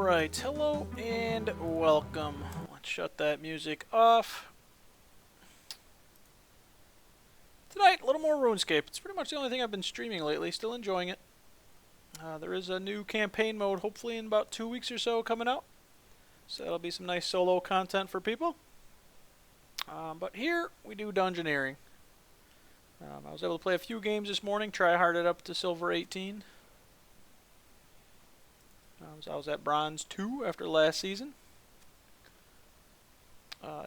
Alright, hello and welcome. Let's shut that music off. Tonight, a little more RuneScape. It's pretty much the only thing I've been streaming lately. Still enjoying it. There is a new campaign mode, hopefully in about 2 weeks or so, coming out. So that'll be some nice solo content for people. But here, we do Dungeoneering. I was able to play a few games this morning, try hard it up to Silver 18. So I was at Bronze 2 after last season.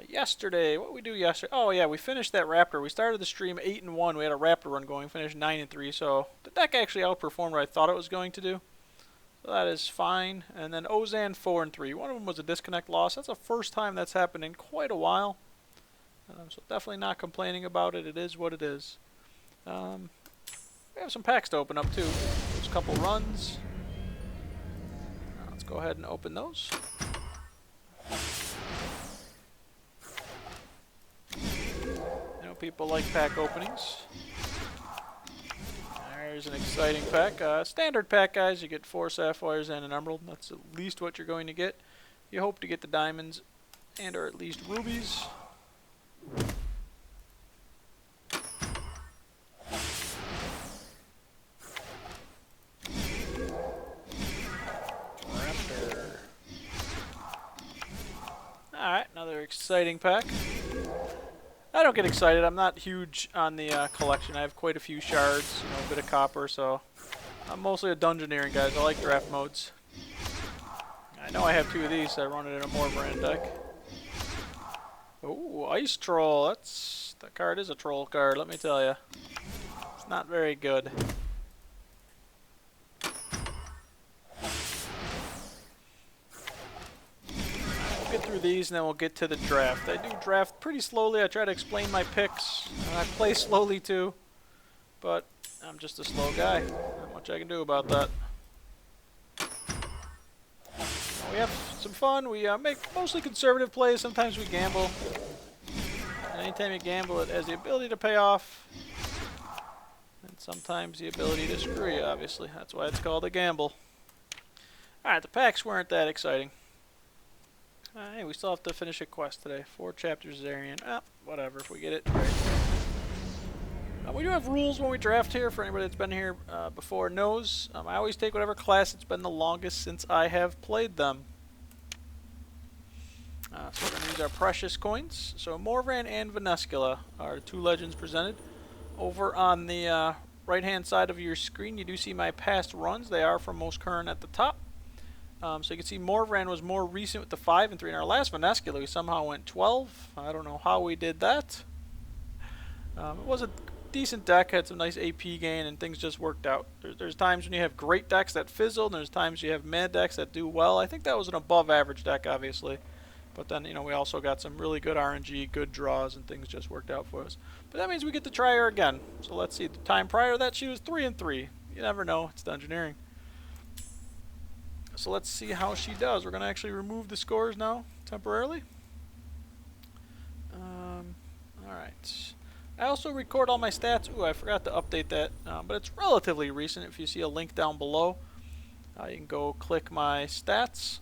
Yesterday, what did we do yesterday? Oh yeah, we finished that Raptor. We started the stream 8-1. We had a Raptor run going, finished 9-3. So the deck actually outperformed what I thought it was going to do. So that is fine. And then Ozan 4-3. One of them was a disconnect loss. That's the first time that's happened in quite a while. So definitely not complaining about it. It is what it is. We have some packs to open up too. There's a couple runs. Let's go ahead and open those. You know, people like pack openings. There's an exciting pack. Standard pack, guys. You get 4 sapphires and an emerald. That's at least what you're going to get. You hope to get the diamonds and or at least rubies. Alright, another exciting pack. I don't get excited. I'm not huge on the collection. I have quite a few shards, you know, a bit of copper, so I'm mostly a Dungeoneering, guys. I like draft modes. I know I have 2 of these, so I run it in a Morbrand deck. Ooh, Ice Troll. That card is a troll card, let me tell you. It's not very good. Get through these and then we'll get to the draft. I do draft pretty slowly. I try to explain my picks. I play slowly too, but I'm just a slow guy. Not much I can do about that. We have some fun. We make mostly conservative plays. Sometimes we gamble. And anytime you gamble, it has the ability to pay off. And sometimes the ability to screw you, obviously. That's why it's called a gamble. Alright, the packs weren't that exciting. Hey, we still have to finish a quest today. 4 chapters Zarian. Whatever, if we get it. Right. We do have rules when we draft here, for anybody that's been here before knows. I always take whatever class it's been the longest since I have played them. So we're going to use our precious coins. So Morvran and Venescula are 2 legends presented. Over on the right-hand side of your screen, you do see my past runs. They are from most current at the top. So you can see Morvran was more recent with the 5 and 3. In our last Venescula, we somehow went 12. I don't know how we did that. It was a decent deck, had some nice AP gain, and things just worked out. There's times when you have great decks that fizzle, and there's times you have mad decks that do well. I think that was an above-average deck, obviously. But then, you know, we also got some really good RNG, good draws, and things just worked out for us. But that means we get to try her again. So let's see. The time prior to that, she was 3 and 3. You never know. It's Dungeoneering. So let's see how she does. We're going to actually remove the scores now, temporarily. Alright. I also record all my stats. Ooh, I forgot to update that. But it's relatively recent. If you see a link down below, you can go click my stats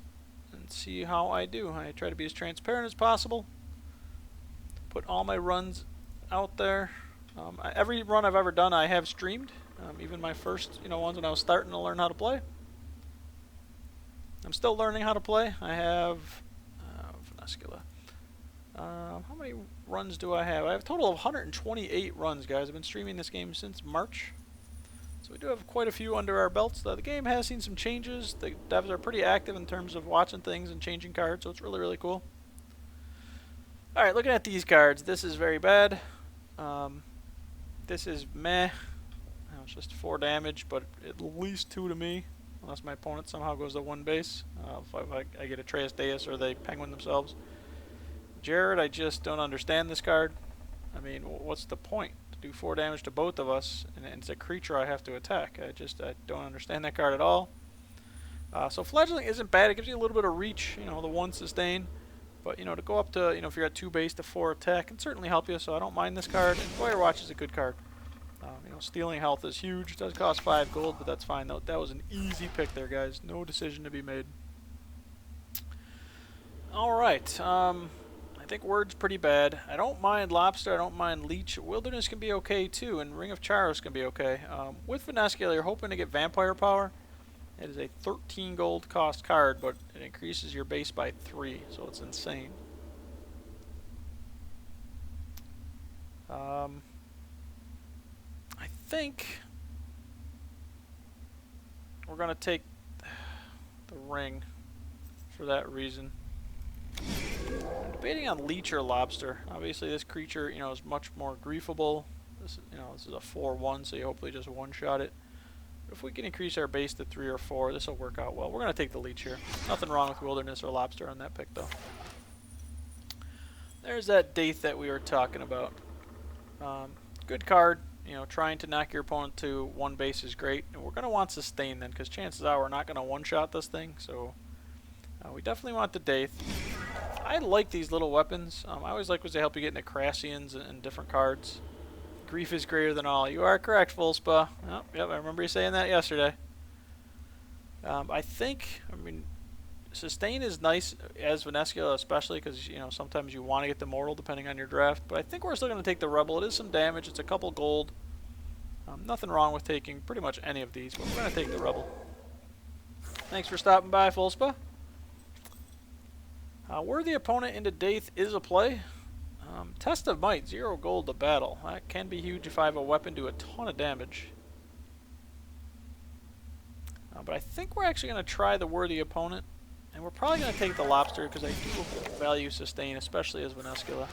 and see how I do. I try to be as transparent as possible. Put all my runs out there. Every run I've ever done I have streamed. Even my first ones when I was starting to learn how to play. I'm still learning how to play. I have Venescula. How many runs do I have? I have a total of 128 runs, guys. I've been streaming this game since March. So we do have quite a few under our belts. The game has seen some changes. The devs are pretty active in terms of watching things and changing cards, so it's really, really cool. Alright, looking at these cards, this is very bad. This is meh. It's just 4 damage, but at least 2 to me. Unless my opponent somehow goes to 1 base. If I get Atreus Deus or they penguin themselves. Jared, I just don't understand this card. I mean, what's the point? To do 4 damage to both of us, and it's a creature I have to attack. I don't understand that card at all. So Fledgling isn't bad. It gives you a little bit of reach, the 1 sustain. But, to go up to, if you're at 2 base to 4 attack, can certainly help you, so I don't mind this card. And Fire Watch is a good card. Stealing health is huge. It does cost 5 gold, but that's fine. That was an easy pick there, guys. No decision to be made. Alright, I think Word's pretty bad. I don't mind Lobster, I don't mind Leech. Wilderness can be okay too, and Ring of Charos can be okay. With Venescula, you're hoping to get Vampire Power. It is a 13 gold cost card, but it increases your base by 3, so it's insane. I think we're going to take the ring for that reason. I'm debating on Leech or Lobster. Obviously, this creature, is much more griefable. This is a 4/1, so you hopefully just one-shot it. But if we can increase our base to 3 or 4, this will work out well. We're going to take the Leech here. Nothing wrong with Wilderness or Lobster on that pick, though. There's that Daith that we were talking about. Good card. Trying to knock your opponent to 1 base is great. And we're going to want Sustain then, because chances are we're not going to one-shot this thing. So we definitely want the Daith. I like these little weapons. I always like when they help you get into Crassians and different cards. Grief is greater than all. You are correct, Fullspa. Oh, yep, I remember you saying that yesterday. I mean, Sustain is nice as Venescula, especially because, sometimes you want to get the Mortal depending on your draft. But I think we're still going to take the Rebel. It is some damage. It's a couple gold. Nothing wrong with taking pretty much any of these, but we're going to take the Rebel. Thanks for stopping by, Fullspa. Worthy Opponent into Daith is a play. Test of Might, 0 gold to battle. That can be huge if I have a weapon do a ton of damage. But I think we're actually going to try the Worthy Opponent. And we're probably going to take the Lobster because I do value Sustain, especially as Venescula.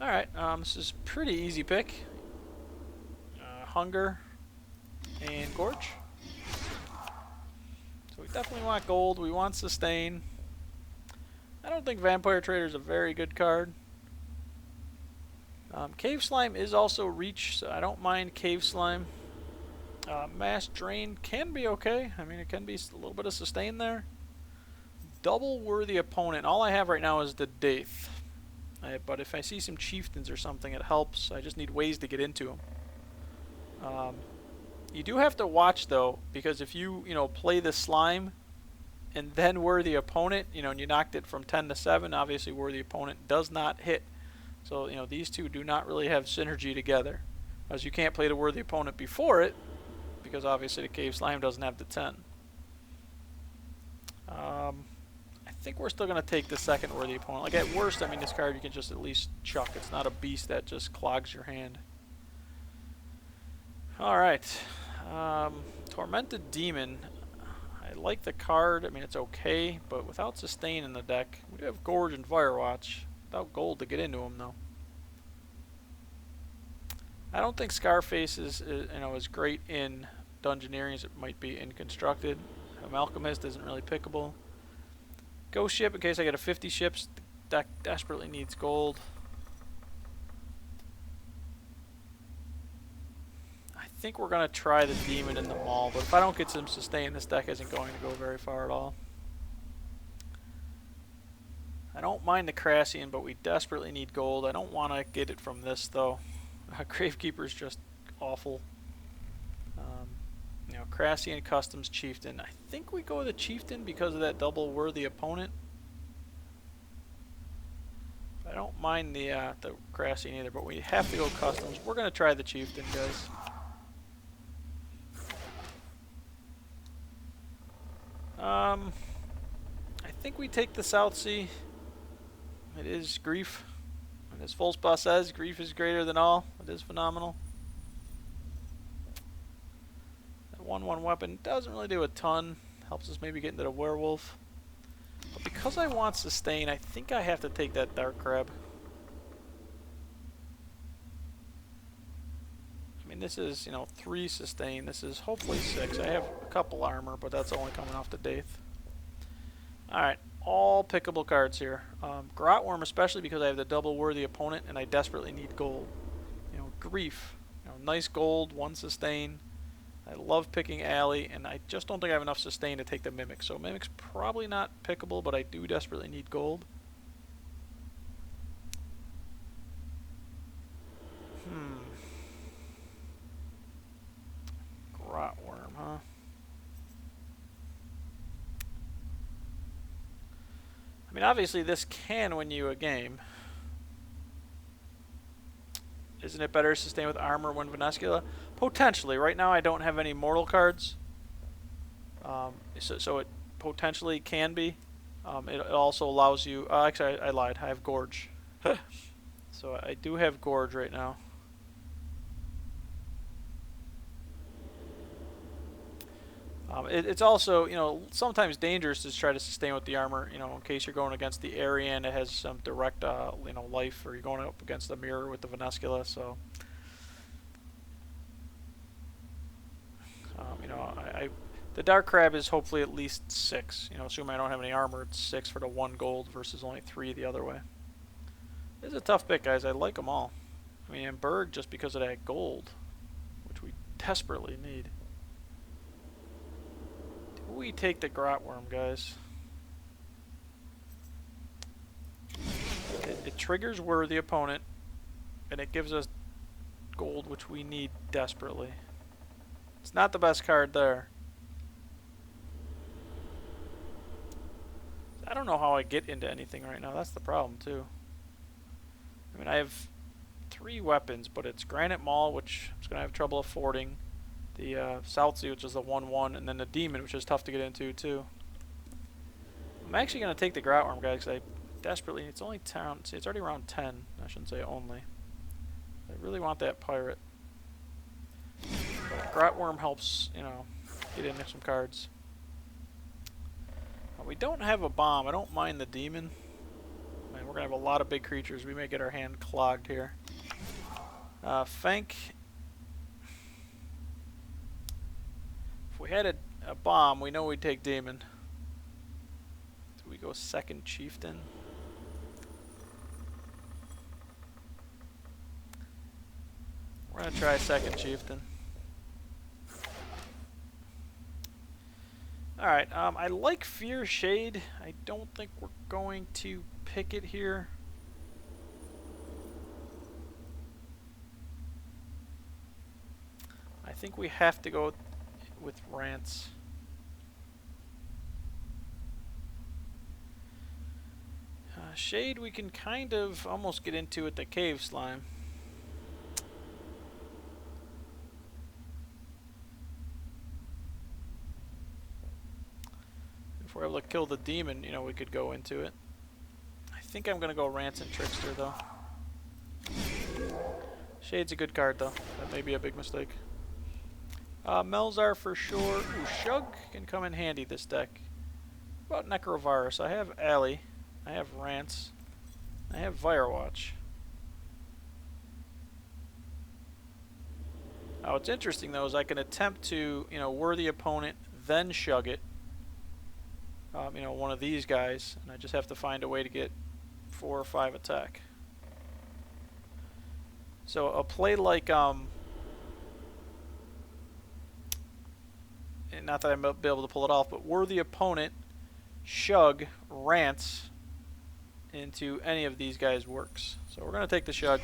Alright, this is a pretty easy pick. Hunger and Gorge. So we definitely want gold. We want Sustain. I don't think Vampire Trader is a very good card. Cave Slime is also reach, so I don't mind Cave Slime. Mass Drain can be okay. I mean, it can be a little bit of sustain there. Double Worthy Opponent. All I have right now is the Daith. But if I see some Chieftains or something, it helps. I just need ways to get into them. You do have to watch, though, because if you, play the Slime and then Worthy Opponent, and you knocked it from 10 to 7, obviously Worthy Opponent does not hit. So, these two do not really have synergy together. As you can't play the Worthy Opponent before it, because obviously the Cave Slime doesn't have the 10. I think we're still going to take the second Worthy Opponent. Like, at worst, I mean, this card you can just at least chuck. It's not a beast that just clogs your hand. Alright. Tormented Demon. I like the card. I mean, it's okay, but without Sustain in the deck. We do have Gorge and Firewatch. Without gold to get into them, though. I don't think Scarface is as great in Dungeoneering as it might be in Constructed. Alchemist isn't really pickable. Ghost Ship in case I get a 50 ships. The deck desperately needs gold. I think we're going to try the Demon in the Maul, but if I don't get some sustain, this deck isn't going to go very far at all. I don't mind the Crassian, but we desperately need gold. I don't want to get it from this, though. Gravekeeper is just awful. Crassian Customs Chieftain. I think we go with the Chieftain because of that double Worthy Opponent. I don't mind the Crassian either, but we have to go Customs. We're going to try the Chieftain, guys. I think we take the South Sea. It is Grief. And as Fullspa says, grief is greater than all. It is phenomenal. That 1/1 weapon doesn't really do a ton. Helps us maybe get into the Werewolf. But because I want sustain, I think I have to take that Dark Crab. I mean, this is, 3 sustain. This is hopefully 6. I have a couple armor, but that's only coming off the Daith. Alright. All pickable cards here. Grotworm especially because I have the double Worthy Opponent and I desperately need gold. Grief. Nice gold, 1 sustain. I love picking Alley, and I just don't think I have enough sustain to take the Mimic. So Mimic's probably not pickable, but I do desperately need gold. Grotworm, huh? I mean, obviously this can win you a game. Isn't it better to sustain with armor when Venescula? Potentially. Right now I don't have any mortal cards. So it potentially can be. It also allows you... actually, I lied. I have Gorge. So I do have Gorge right now. It's also, you know, sometimes dangerous to try to sustain with the armor, you know, in case you're going against the area and it has some direct, you know, life, or you're going up against the mirror with the Venescula, so... you know, the Dark Crab is hopefully at least 6. You know, assuming I don't have any armor, it's 6 for the 1 gold versus only 3 the other way. It's a tough pick, guys. I like them all. I mean, and Berg just because of that gold, which we desperately need. Do we take the Grotworm, guys? It triggers Worthy Opponent, and it gives us gold, which we need desperately. It's not the best card there. I don't know how I get into anything right now. That's the problem, too. I mean, I have 3 weapons, but it's Granite Maul, which I'm going to have trouble affording. The South Sea, which is the 1/1, and then the Demon, which is tough to get into, too. I'm actually going to take the Grotworm, guys, because I desperately... It's only 10... See, it's already around 10. I shouldn't say only. I really want that Pirate. But Grotworm helps, you know, get into some cards. We don't have a bomb. I don't mind the Demon. Man, we're going to have a lot of big creatures. We may get our hand clogged here. Fank. If we had a bomb, we know we'd take Demon. Do we go second Chieftain? We're going to try second Chieftain. Alright, I like Fear Shade. I don't think we're going to pick it here. I think we have to go with Rants. Shade we can kind of almost get into with the Cave Slime. If we're able to kill the Demon, you know, we could go into it. I think I'm going to go Rants and Trickster, though. Shade's a good card, though. That may be a big mistake. Melzar for sure. Ooh, Shug can come in handy this deck. What about Necrovirus? I have Alley. I have Rants. I have Firewatch. What's interesting, though, is I can attempt to, you know, Worthy Opponent, then Shug it. You know, one of these guys, and I just have to find a way to get 4 or 5 attack. So a play like, not that I might be able to pull it off, but Worthy Opponent, Shug, Rants into any of these guys works. So we're going to take the Shug.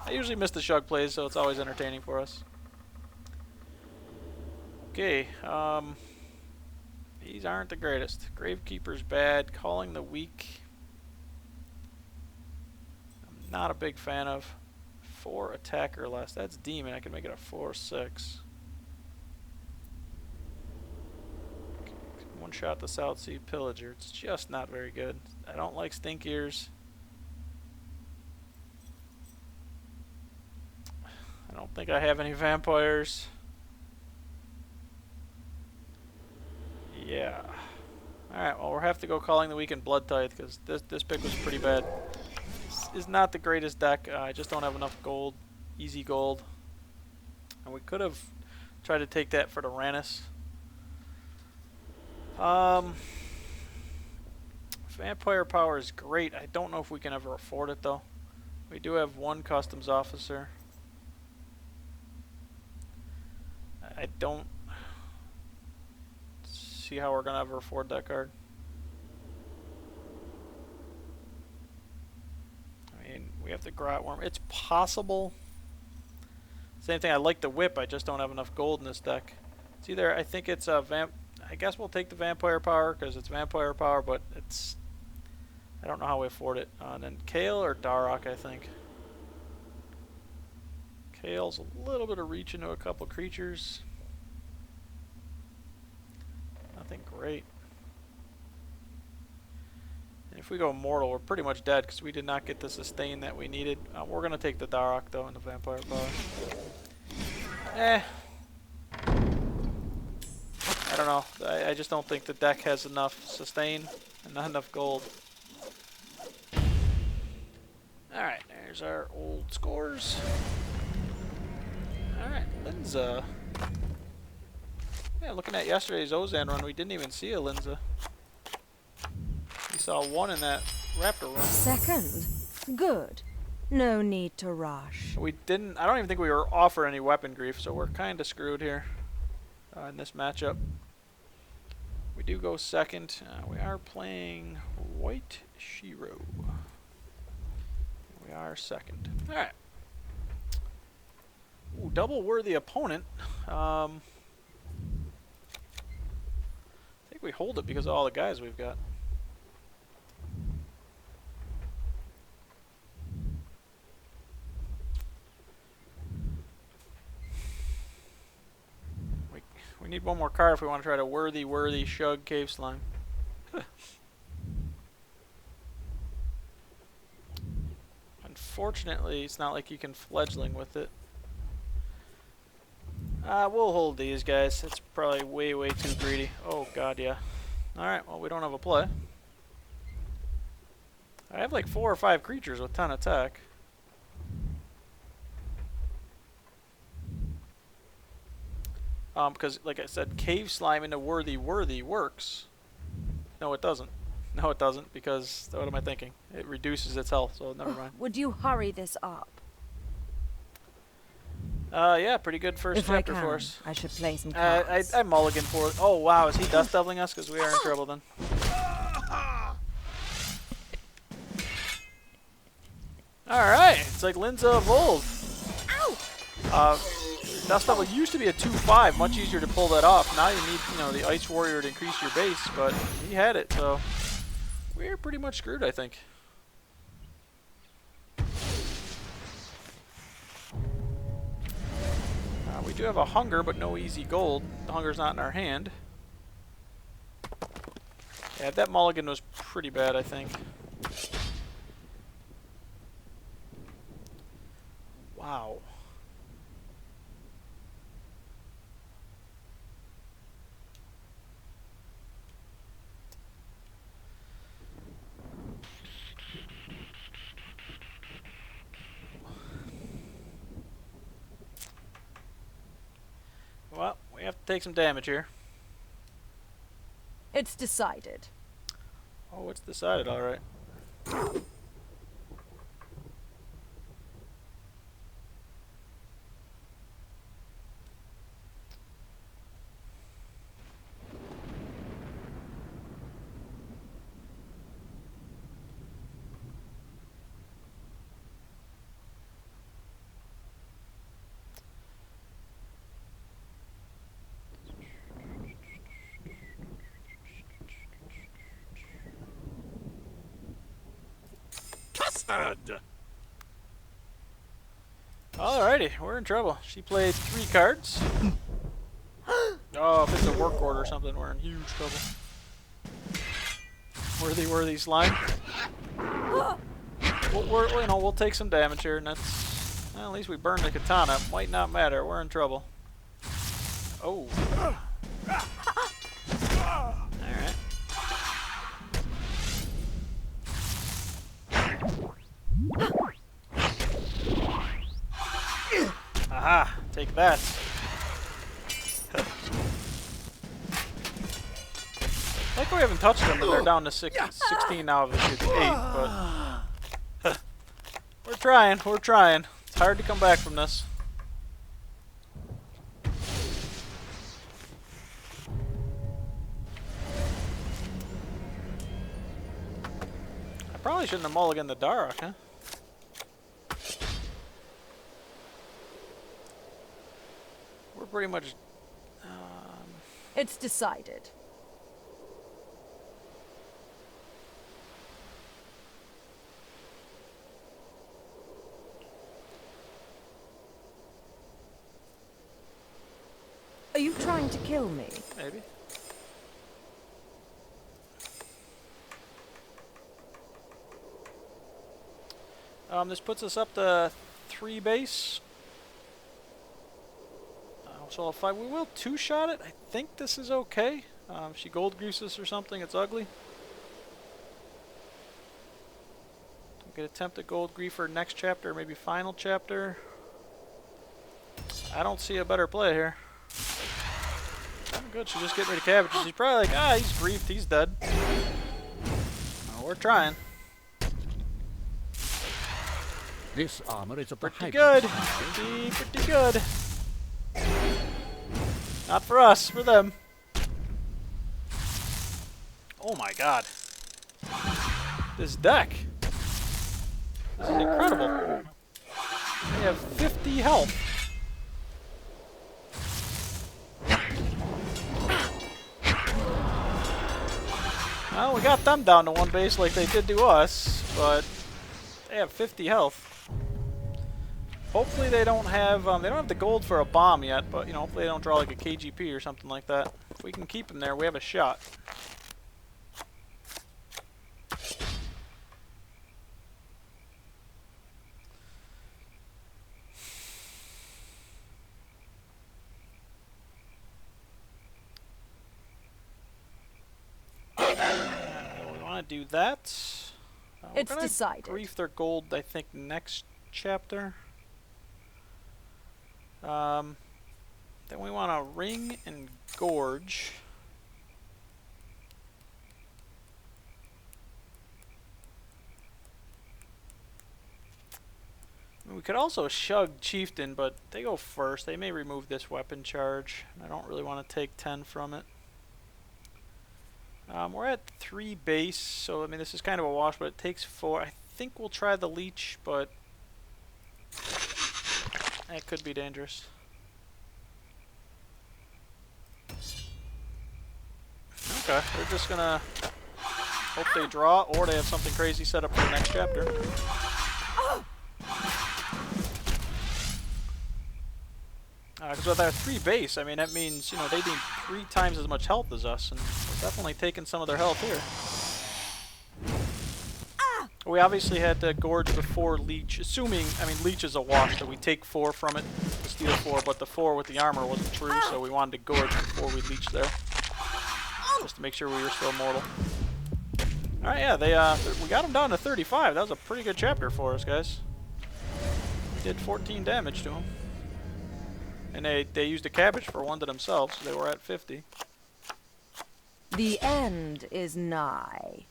I usually miss the Shug plays, so it's always entertaining for us. Okay, these aren't the greatest. Gravekeeper's bad. Calling the Weak, I'm not a big fan of. 4 attack or less. That's Demon. I can make it a 4/6. One shot the South Sea Pillager. It's just not very good. I don't like Stink Ears. I don't think I have any vampires. Yeah. Alright, well, we'll have to go Calling the Weak and Blood Tithe, because this pick was pretty bad. This is not the greatest deck. I just don't have enough gold. Easy gold. And we could have tried to take that for the Rannis. Vampire Power is great. I don't know if we can ever afford it, though. We do have 1 Customs Officer. I don't see how we're going to ever afford that card. I mean, we have the Grotworm. It's possible. Same thing, I like the Whip. I just don't have enough gold in this deck. It's either, I think it's a I guess we'll take the Vampire Power because it's Vampire Power, but it's I don't know how we afford it. And then Kale or Darok, I think. Kale's a little bit of reach into a couple creatures. Nothing great. And if we go Mortal, we're pretty much dead because we did not get the sustain that we needed. We're going to take the Darok, though, in the Vampire Power. I don't know. I just don't think the deck has enough sustain and not enough gold. Alright, there's our old scores. Alright, Linza. Yeah, looking at yesterday's Ozan run, we didn't even see a Linza. We saw one in that Raptor run. Second. Good. No need to rush. We didn't, I don't even think we were offered any weapon grief, so we're kind of screwed here in this matchup. We do go second. We are playing White Shiro. We are second. Alright. Ooh, double worthy opponent. I think we hold it because of all the guys we've got. We need one more card if we want to try to worthy Shug Cave Slime. Unfortunately, it's not like you can fledgling with it. We'll hold these guys. It's probably way too greedy. Oh god, yeah. Alright, well we don't have a play. I have like 4 or 5 creatures with 10 attack. Because, like I said, Cave Slime into worthy works. No, it doesn't. No, it doesn't, because, what am I thinking? It reduces its health, so never mind. Would you hurry this up? Yeah, pretty good first chapter for us. I should play some cards. I mulligan for it. Oh, wow, is he dust doubling us? Because we are in trouble then. Alright, it's like Linza of old. Ow! Dust Devil used to be a 2/5, much easier to pull that off. Now you need, you know, the Ice Warrior to increase your base, but he had it, so we're pretty much screwed, I think. We do have a Hunger, but no easy gold. The Hunger's not in our hand. Yeah, that mulligan was pretty bad, I think. Wow. Well, we have to take some damage here. It's decided. Oh, it's decided, alright. Alrighty, we're in trouble. She played 3 cards. Oh, if it's a work order or something, we're in huge trouble. Worthy slime. We'll take some damage here, and that's, well, at least we burned the katana. Might not matter. We're in trouble. Oh. Alright. Aha! Take that. I like we haven't touched them, and they're down to 16 now of it 8, but we're trying. It's hard to come back from this. I probably shouldn't have mulliganed the Darok, huh? We're pretty much... It's decided. trying to kill me? Maybe. This puts us up to 3 base. So if we will 2-shot it, I think this is okay. If she gold greases or something, it's ugly. We could attempt a gold grief for next chapter, maybe final chapter. I don't see a better play here. Oh, good, she's just getting rid of cabbages. She's probably like, he's griefed, he's dead. We're trying. This armor is of the Pretty hybrid good. style. Pretty good. Not for us, for them. Oh my god. This deck. This is incredible. They have 50 health. Well, we got them down to 1 base like they did to us, but they have 50 health. Hopefully they don't have the gold for a bomb yet, but you know, hopefully they don't draw like a KGP or something like that. If we can keep them there, we have a shot. We want to do that. It's decided. Grief their gold, I think, next chapter. Then we want to ring and gorge. We could also shug Chieftain, but they go first. They may remove this weapon charge. I don't really want to take 10 from it. We're at 3 base, so I mean this is kind of a wash, but it takes 4. I think we'll try the leech, but that could be dangerous. Okay, they're just gonna hope they draw, or they have something crazy set up for the next chapter. Because with our 3 base, I mean, that means, you know, they need 3 times as much health as us, and we're definitely taking some of their health here. We obviously had to gorge before leech, assuming, I mean, leech is a wash, so we take 4 from it to steal 4, but the 4 with the armor wasn't true, so we wanted to gorge before we leech there. Just to make sure we were still mortal. Alright, yeah, we got them down to 35. That was a pretty good chapter for us, guys. We did 14 damage to them. And they used a cabbage for 1 to themselves, so they were at 50. The end is nigh.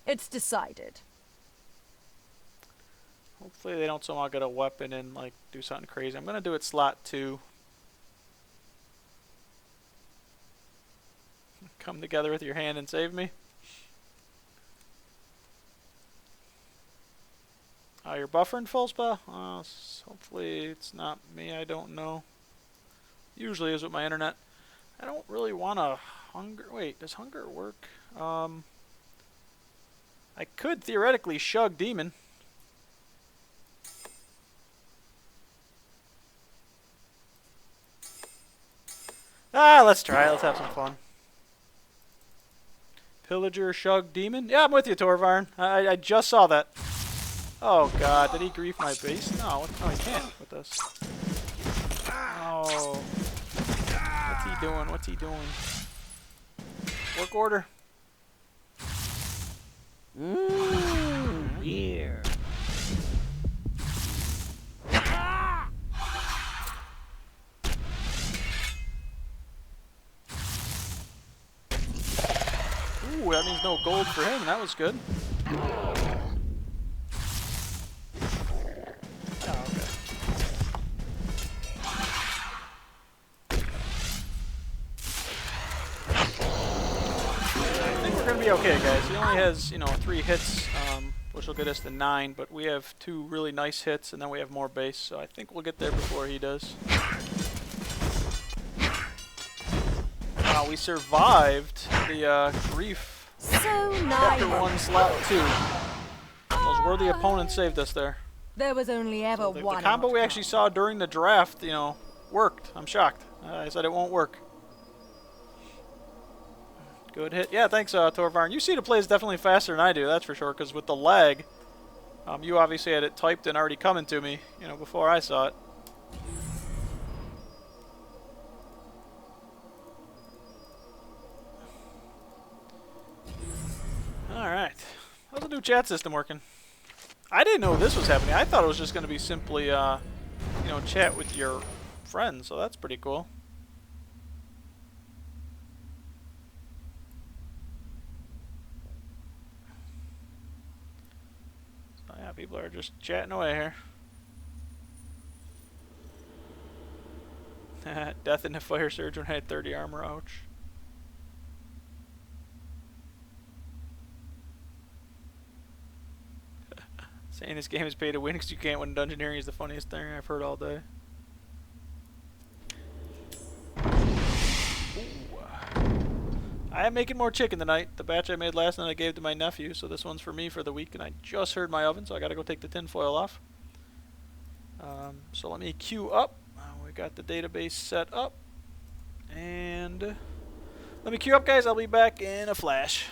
It's decided. Hopefully they don't somehow get a weapon and like do something crazy. I'm gonna do it slot 2. Come together with your hand and save me. You're buffering full spell? Hopefully it's not me, I don't know. Usually is with my internet. I don't really want to hunger. Wait, does hunger work? I could theoretically shug demon. Let's try it. Let's have some fun. Pillager, shug, demon. Yeah, I'm with you, Torvarn. I just saw that. Oh god, did he grief my base? No, no, he can't with this. Oh. What's he doing? What's he doing? Work order. Here. Ooh, that means no gold for him. That was good. Be okay, guys. He only has, you know, 3 hits which will get us to 9, but we have 2 really nice hits, and then we have more base, so I think we'll get there before he does. Wow, we survived the grief. So Chapter naive. 1, slot 2. Those worthy opponents saved us there. There was only ever So one. the combo we outcome. actually saw during the draft, worked. I'm shocked. I said it won't work. Good hit. Yeah, thanks, Torvarn. You see the plays definitely faster than I do, that's for sure, because with the lag, you obviously had it typed and already coming to me, before I saw it. Alright. How's the new chat system working? I didn't know this was happening. I thought it was just going to be simply, chat with your friends, so that's pretty cool. So yeah, people are just chatting away here. Death in the fire surge when I had 30 armor, ouch. Saying this game is pay to win because you can't win Dungeoneering is the funniest thing I've heard all day. Ooh. I am making more chicken tonight. The batch I made last night I gave to my nephew, so this one's for me for the week, and I just heard my oven, so I gotta go take the tinfoil off. So let me queue up. We got the database set up. And let me queue up, guys. I'll be back in a flash.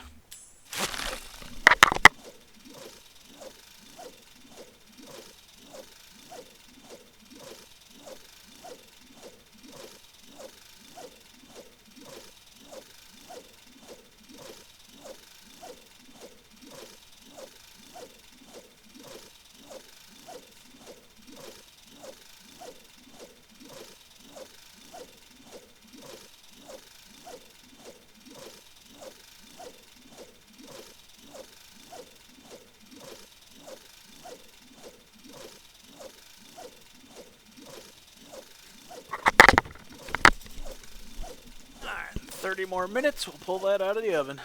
Alright, 30 more minutes. We'll pull that out of the oven.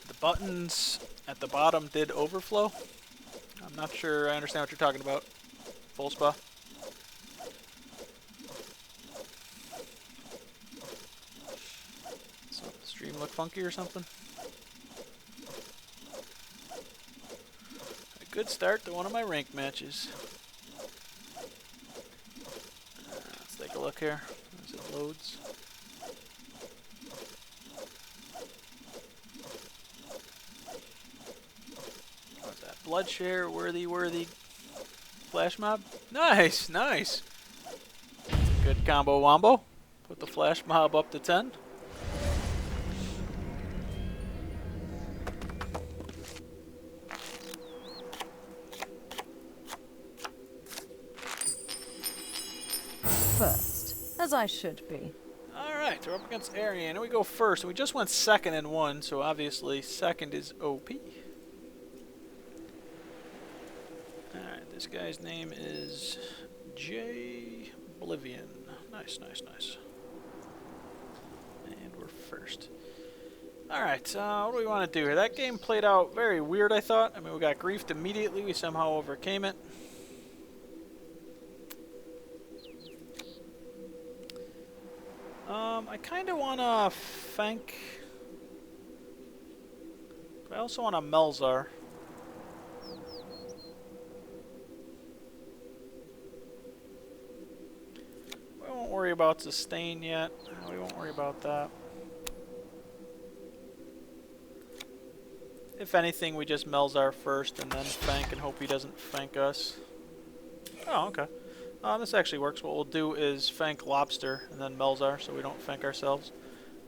The buttons at the bottom did overflow. I'm not sure I understand what you're talking about. Full spa. So the stream look funky or something? A good start to one of my ranked matches. Let's take a look here as it loads. What's that? Bloodshare, worthy flash mob. Nice, nice. Good combo wombo. Put the flash mob up to 10. First, as I should be. Alright, we're up against Arian, and we go first. We just went second and 1, so obviously second is OP. Alright, this guy's name is J. Oblivion. Nice, nice, nice. And we're first. Alright, what do we want to do here? That game played out very weird, I thought. I mean, we got griefed immediately. We somehow overcame it. I kind of want to Fank. But I also want to Melzar. We won't worry about sustain yet. We won't worry about that. If anything, we just Melzar first and then Fank and hope he doesn't Fank us. Oh, okay. This actually works. What we'll do is Fank Lobster and then Melzar so we don't Fank ourselves.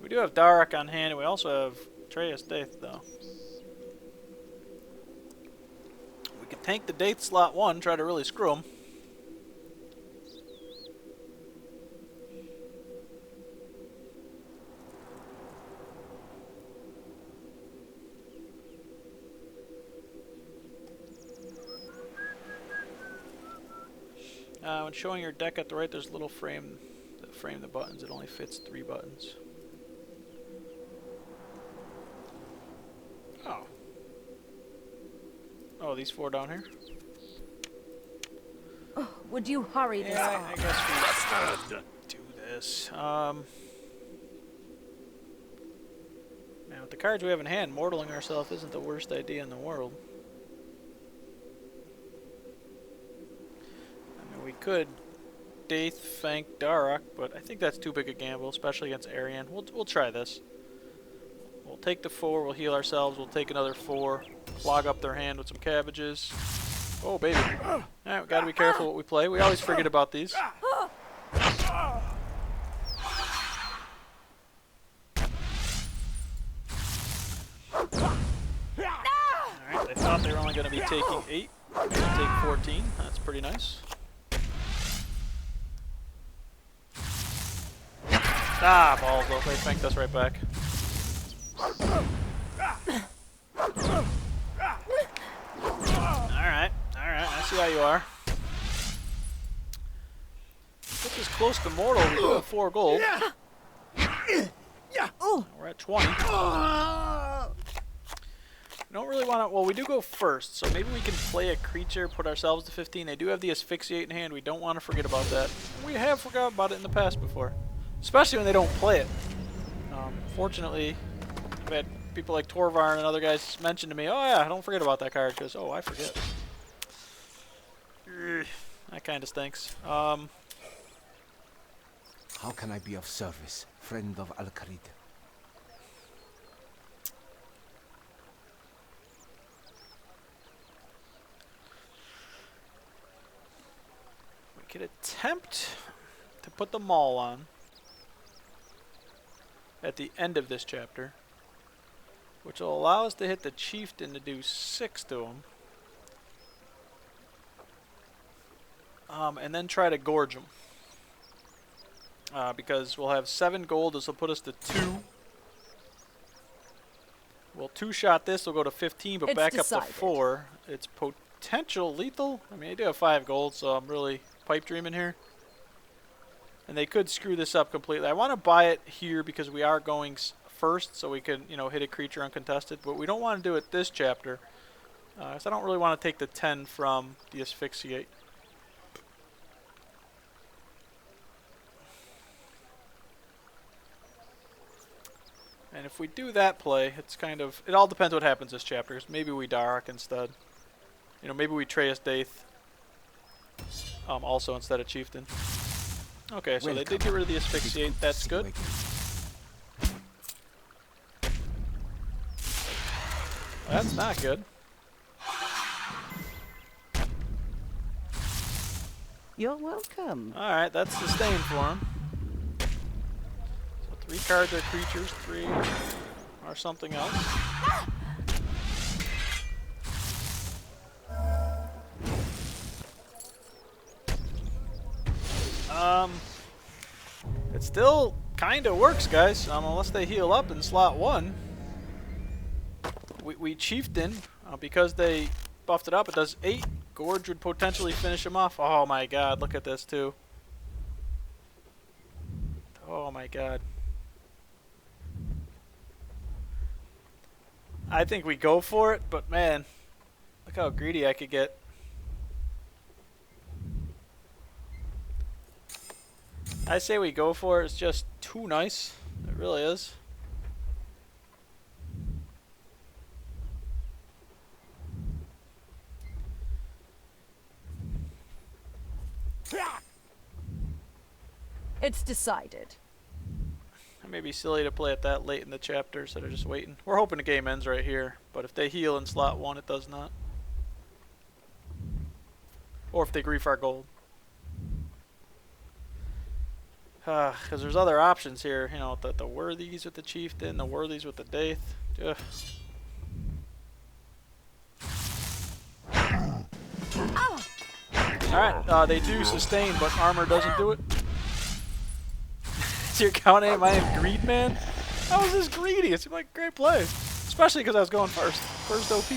We do have Darak on hand, and we also have Treyas Daith, though. We could tank the Daith slot 1, try to really screw him. When showing your deck at the right, there's a little frame that frame the buttons. It only fits 3 buttons. Oh, these 4 down here? Oh, would you hurry this Yeah, up? I guess we do this. Man, with the cards we have in hand, mortaling ourselves isn't the worst idea in the world. I mean, we could Daith, Fank, Darok, but I think that's too big a gamble, especially against Arian. We'll try this. We'll take the 4, we'll heal ourselves, we'll take another 4, clog up their hand with some cabbages. Oh, baby. Alright, we gotta be careful what we play. We always forget about these. Alright, they thought they were only gonna be taking 8. We're gonna take 14. That's pretty nice. Ah, balls though. They fanked us right back. Alright, I see how you are. Get this close to mortal, we do have 4 gold. We're at 20. We don't really want to... Well, we do go first, so maybe we can play a creature, put ourselves to 15. They do have the Asphyxiate in hand. We don't want to forget about that. We have forgot about it in the past before. Especially when they don't play it. Fortunately, I've had people like Torvar and other guys mention to me, oh yeah, don't forget about that card, because, oh, I forget. That kind of stinks. How can I be of service, friend of Al-Kharid? We could attempt to put the Maul on at the end of this chapter, which will allow us to hit the Chieftain to do 6 to him. And then try to gorge him. Because we'll have 7 gold, this will put us to 2. We'll 2-shot this, we'll go to 15, but It's back decided. up to 4. It's potential lethal. I mean, I do have 5 gold, so I'm really pipe dreaming here. And they could screw this up completely. I want to buy it here because we are going first, so we can, you know, hit a creature uncontested. But we don't want to do it this chapter, so I don't really want to take the 10 from the Asphyxiate. And if we do that play, it's kind of... It all depends what happens this chapter. 'Cause maybe we Darok instead. You know, maybe we Treyas Daith also instead of Chieftain. Okay, so they did get rid of the Asphyxiate. That's good. That's not good. You're welcome. Alright, that's sustained for him. So 3 cards are creatures, 3 are something else. It still kind of works, guys, unless they heal up in slot 1. We Chieftain, because they buffed it up, it does 8. Gorge would potentially finish him off. Oh my god, look at this too. Oh my god. I think we go for it, but man, look how greedy I could get. I say we go for it. It's just too nice. It really is. It's decided. It may be silly to play it that late in the chapter instead of just waiting. We're hoping the game ends right here, but if they heal in slot 1, it does not. Or if they grief our gold. Because there's other options here, you know, the worthies with the Chieftain, the worthies with the Daith. Ugh. Alright, they do sustain, but armor doesn't do it. Is your count name? I am Greed Man? How was this greedy? It seemed like a great play. Especially because I was going first. First OP.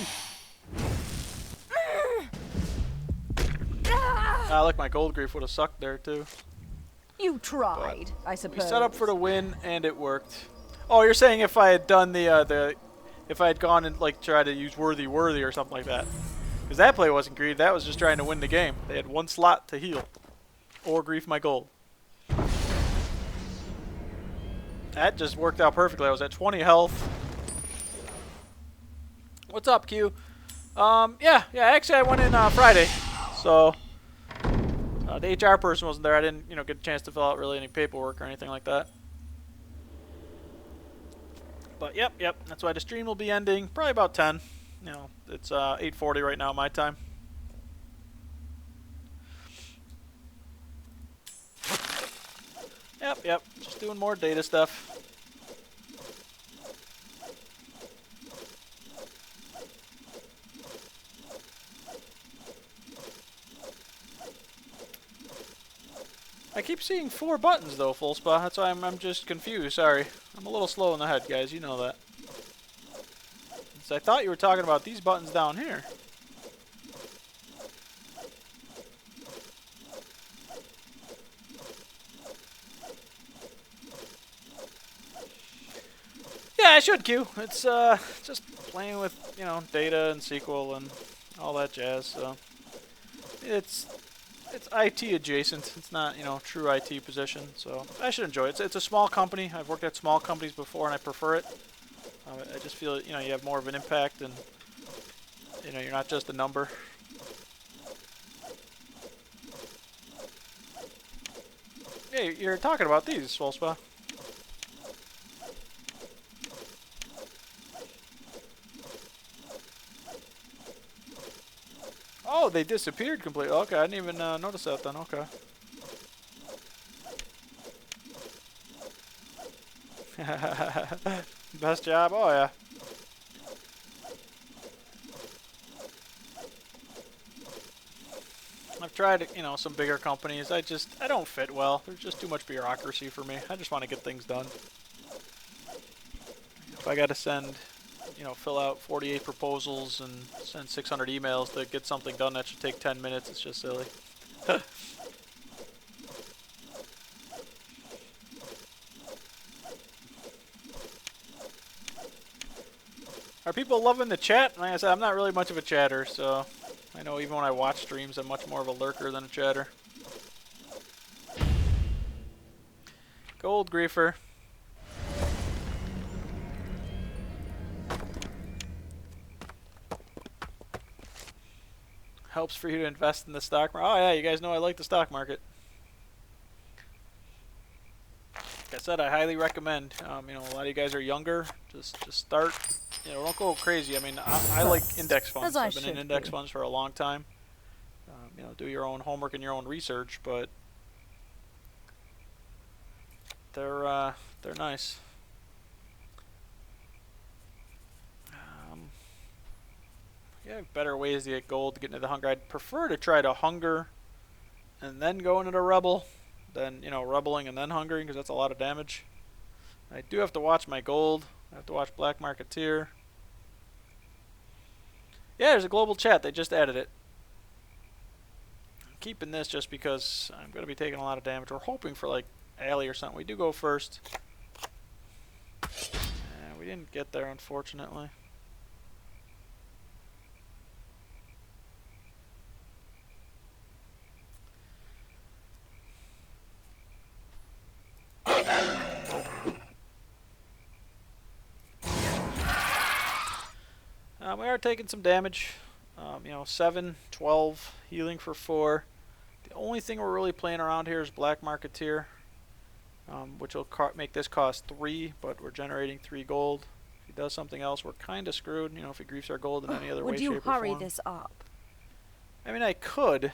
Look, my gold grief would have sucked there too. You tried, I We suppose. set up for the win, and it worked. Oh, you're saying if I had done if I had gone and like tried to use worthy or something like that, Because that play wasn't greed, that was just trying to win the game. They had one slot to heal. Or grief my gold. That just worked out perfectly. I was at 20 health. What's up, Q? Yeah, actually I went in Friday. So, the HR person wasn't there. I didn't, get a chance to fill out really any paperwork or anything like that. But yep, that's why the stream will be ending probably about 10. It's 8:40 right now my time. Yep, just doing more data stuff. I keep seeing 4 buttons though, full spa. That's why I'm just confused. Sorry, I'm a little slow in the head, guys. You know that. So I thought you were talking about these buttons down here. Yeah, I should, Q. It's just playing with data and SQL and all that jazz. So it's IT adjacent. It's not true IT position. So I should enjoy it. It's a small company. I've worked at small companies before and I prefer it. I just feel you have more of an impact and you're not just a number. Hey, you're talking about these, Swolspa. Oh, they disappeared completely. Okay, I didn't even notice that then. Okay. Best job? Oh, yeah. I've tried, some bigger companies. I don't fit well. There's just too much bureaucracy for me. I just want to get things done. If I got to send, fill out 48 proposals and send 600 emails to get something done that should take 10 minutes, it's just silly. Are people loving the chat? Like I said, I'm not really much of a chatter, so I know even when I watch streams, I'm much more of a lurker than a chatter. Gold griefer. Helps for you to invest in the stock market. Oh yeah, you guys know I like the stock market. Like I said, I highly recommend. A lot of you guys are younger. Just start. Don't go crazy. I mean, I like index funds. I've been in index funds for a long time. Do your own homework and your own research, but they're nice. Yeah, better ways to get gold to get into the hunger. I'd prefer to try to hunger and then go into the rebel than, rebelling and then hungering, because that's a lot of damage. I do have to watch my gold. I have to watch Black Marketeer. Yeah, there's a global chat. They just added it. I'm keeping this just because I'm going to be taking a lot of damage. We're hoping for, like, alley or something. We do go first. We didn't get there, unfortunately. We are taking some damage. 7, 12, healing for 4. The only thing we're really playing around here is Black Marketeer, which will make this cost 3, but we're generating 3 gold. If he does something else, we're kind of screwed. If he griefs our gold in any other way, shape, or form. Would you hurry this up? I mean, I could.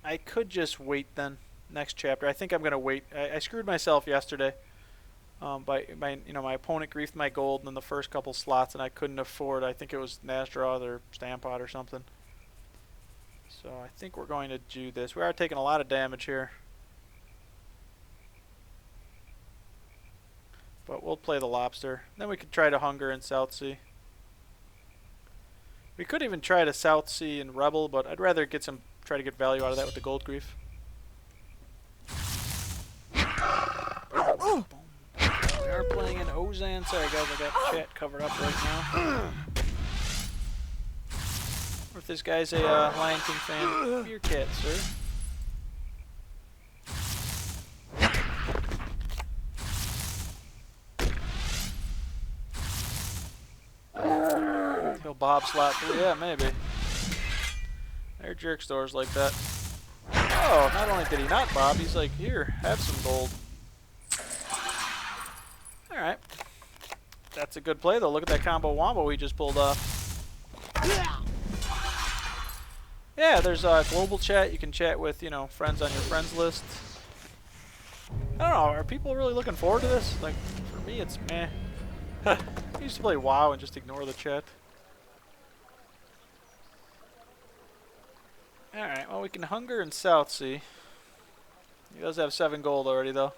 I could just wait then. Next chapter. I think I'm gonna wait. I screwed myself yesterday. My opponent griefed my gold in the first couple slots, and I couldn't afford. I think it was Nasdraw or Stampot or something. So I think we're going to do this. We are taking a lot of damage here, but we'll play the lobster. Then we could try to hunger in South Sea. We could even try to South Sea and Rebel, but I'd rather try to get value out of that with the gold grief. We are playing an Roseanne. Sorry guys, I got chat covered up right now. Or if this guy's a Lion King fan, be your cat, sir. He'll Bob slot through. Yeah, maybe. There are jerk stores like that. Oh, not only did he not bob, he's like, here, have some gold. Alright. That's a good play, though. Look at that combo wombo we just pulled off. Yeah, there's global chat. You can chat with, you know, friends on your friends list. I don't know, are people really looking forward to this? Like, for me, it's meh. I used to play WoW and just ignore the chat. Alright, well, we can hunger in Southsea. He does have 7 gold already, though.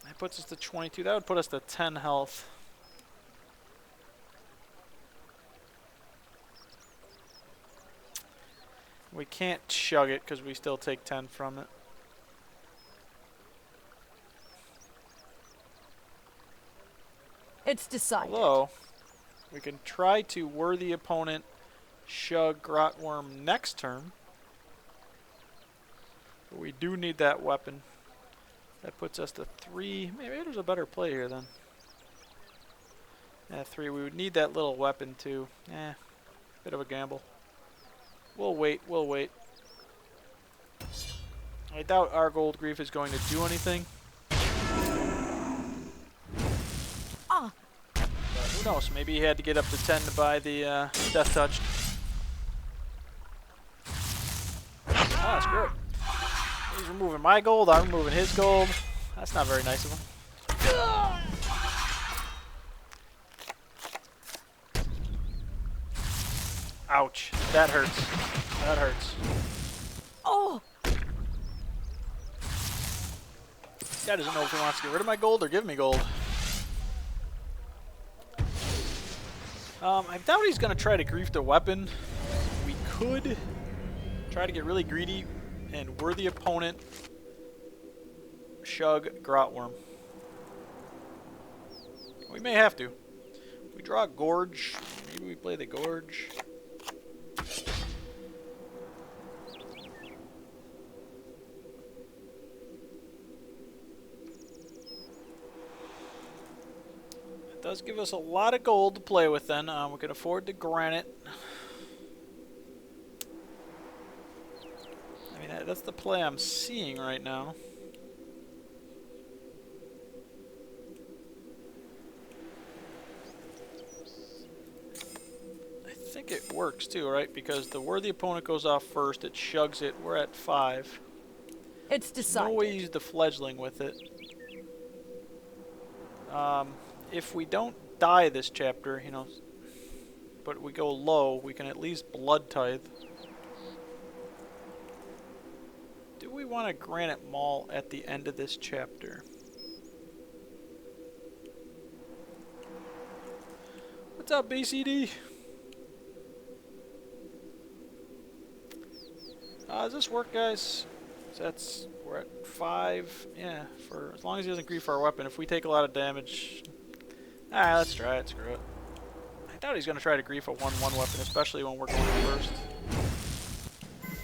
That puts us to 22. That would put us to 10 health. We can't chug it because we still take 10 from it. It's decided. Although, we can try to worthy opponent shug Grotworm next turn. But we do need that weapon. That puts us to 3. Maybe there's a better play here then. Yeah, 3. We would need that little weapon too. Bit of a gamble. We'll wait, we'll wait. I doubt our Gold Grief is going to do anything. Ah. But who knows, maybe he had to get up to 10 to buy the Death Touch. Ah, screw it. He's removing my gold, I'm removing his gold. That's not very nice of him. Ouch. That hurts. That hurts. Oh! Guy doesn't know if he wants to get rid of my gold or give me gold. I doubt he's going to try to grief the weapon. We could try to get really greedy and worthy opponent shug Grotworm. We may have to. We draw a Gorge. Maybe we play the Gorge. It does give us a lot of gold to play with then. We can afford to granite. I mean, that's the play I'm seeing right now. I think it works too, right? Because the worthy opponent goes off first, it shugs it. We're at 5. It's decided. No way to use the fledgling with it. If we don't die this chapter, you know, but we go low, we can at least Blood Tithe. Do we want a Granite Maul at the end of this chapter? What's up, BCD? Does this work, guys? So we're at 5. Yeah, for as long as he doesn't grief our weapon. If we take a lot of damage, alright, let's try it. Screw it. I doubt he's gonna try to grief a 1/1 weapon, especially when we're going first.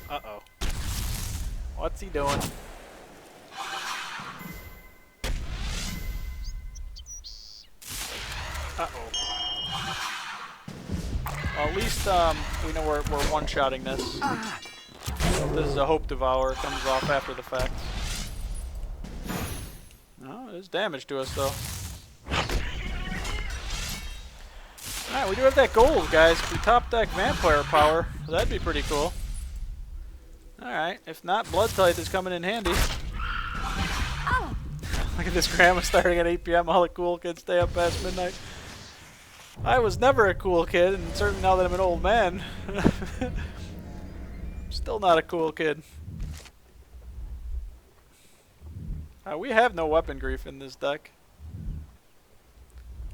Uh-oh. What's he doing? Uh-oh. Well, at least we know we're one-shotting this. This is a Hope Devourer. It comes off after the fact. No, it is damage to us, though. Alright, we do have that gold, guys. If we top deck Vampire Power, that'd be pretty cool. Alright, if not, Blood Tithe is coming in handy. Oh. Look at this grandma starting at 8 p.m. All the cool kids stay up past midnight. I was never a cool kid, and certainly now that I'm an old man, I'm still not a cool kid. We have no weapon grief in this deck.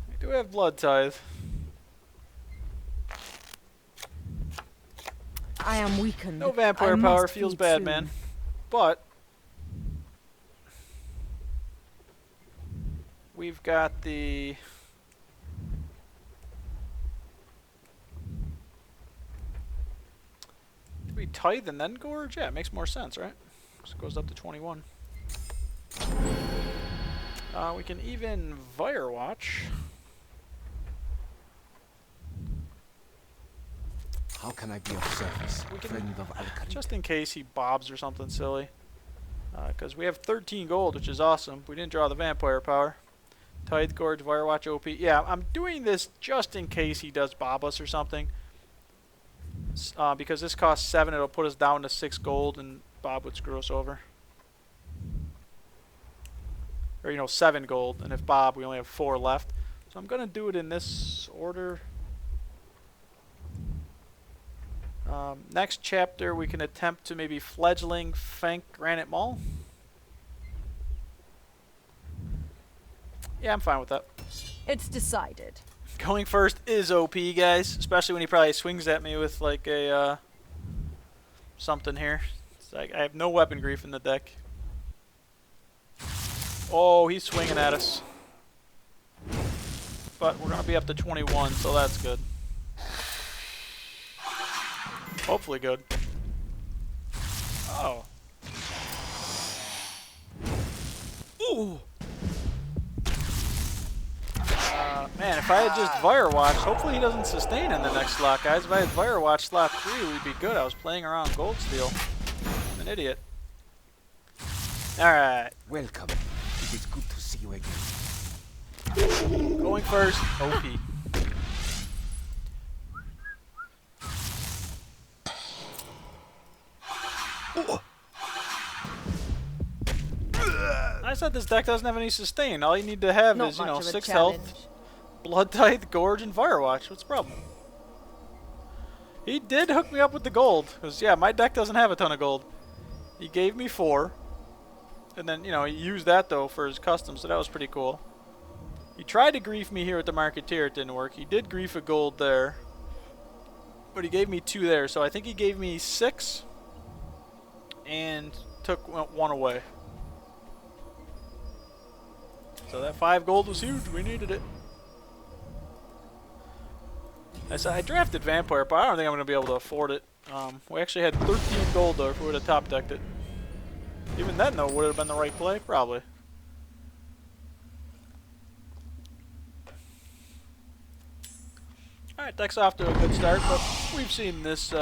We do have Blood Tithe. I am weakened. No I vampire must power feels feed bad, soon. man. But we've got the do we tithe and then gorge? Yeah, it makes more sense, right? Just goes up to 21. We can even Firewatch. How can I be of service, We can- friend of Al-Kharid? Just in case he bobs or something silly. Because we have 13 gold, which is awesome. We didn't draw the vampire power. Tithe, Gorge, Firewatch, OP. Yeah, I'm doing this just in case he does bob us or something. Because this costs 7, it'll put us down to 6 gold, and Bob would screw us over. Or, you know, 7 gold, and if Bob, we only have 4 left. So I'm going to do it in this order. Next chapter, we can attempt to maybe Fledgling Fank Granite Mall. Yeah, I'm fine with that. It's decided. Going first is OP, guys. Especially when he probably swings at me with like a something here. It's like I have no weapon grief in the deck. Oh, he's swinging at us. But we're gonna be up to 21, so that's good. Hopefully good. Oh. Ooh. Man, if I had just Firewatch, hopefully he doesn't sustain in the next slot, guys. If I had Firewatch slot 3, we'd be good. I was playing around Gold Steel. I'm an idiot. Alright. Welcome. It is good to see you again. Going first, OP. I said this deck doesn't have any sustain. All you need to have Not is, you much know, of a 6 challenge. health, Blood Tithe, Gorge, and Firewatch. What's the problem? He did hook me up with the gold. Because, yeah, my deck doesn't have a ton of gold. He gave me 4. And then, you know, he used that, though, for his custom, so that was pretty cool. He tried to grief me here with the Marketeer. It didn't work. He did grief a gold there. But he gave me 2 there. So I think he gave me 6. And took 1 away. So that 5 gold was huge. We needed it. I drafted Vampire, but I don't think I'm going to be able to afford it. We actually had 13 gold, though, if we would have top decked it. Even then, though, would it have been the right play? Probably. Alright, deck's off to a good start, but we've seen this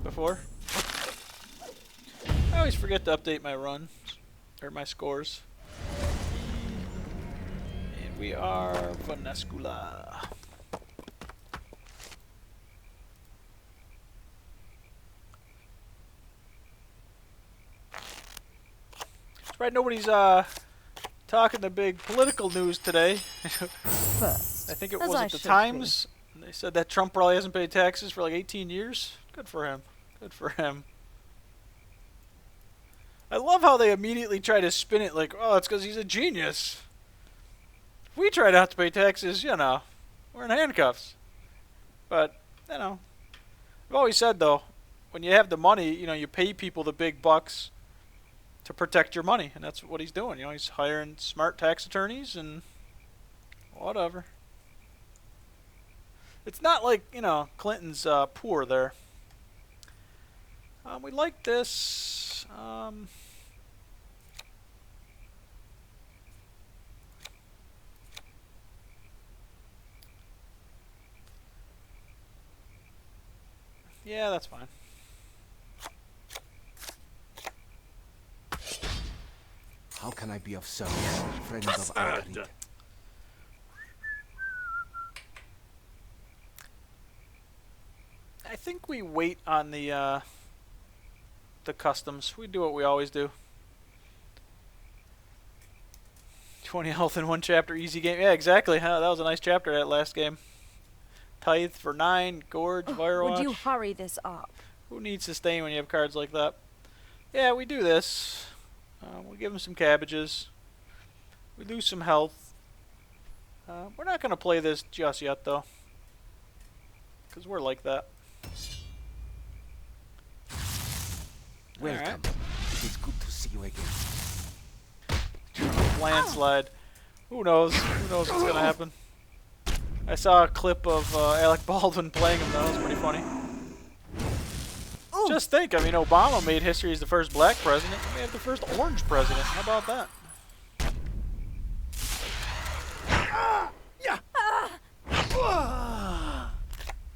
before. I always forget to update my runs, or my scores. And we are Vanescula. That's right, nobody's talking the big political news today. First, I think it as was I at the should Times. They said that Trump probably hasn't paid taxes for like 18 years. Good for him. Good for him. I love how they immediately try to spin it like, oh, it's because he's a genius. If we try not to pay taxes, you know, we're in handcuffs. But, you know, I've always said, though, when you have the money, you know, you pay people the big bucks to protect your money. And that's what he's doing. You know, he's hiring smart tax attorneys and whatever. It's not like, you know, Clinton's poor there. We like this. Yeah, that's fine. How can I be of service, friend of Al-Kharid? I think we wait on the customs. We do what we always do. 20 health in 1 chapter, easy game. Yeah, exactly. That was a nice chapter, that last game. Tithe for 9, Gorge, Firewatch. Would you hurry this up? Who needs sustain when you have cards like that? Yeah, we do this. We give him some cabbages. We lose some health. We're not going to play this just yet, though. Because we're like that. Welcome. It is good to see you again. Landslide. Who knows? Who knows what's gonna happen? I saw a clip of Alec Baldwin playing him. That was pretty funny. Just think, I mean, Obama made history as the first black president. We may have the first orange president. How about that?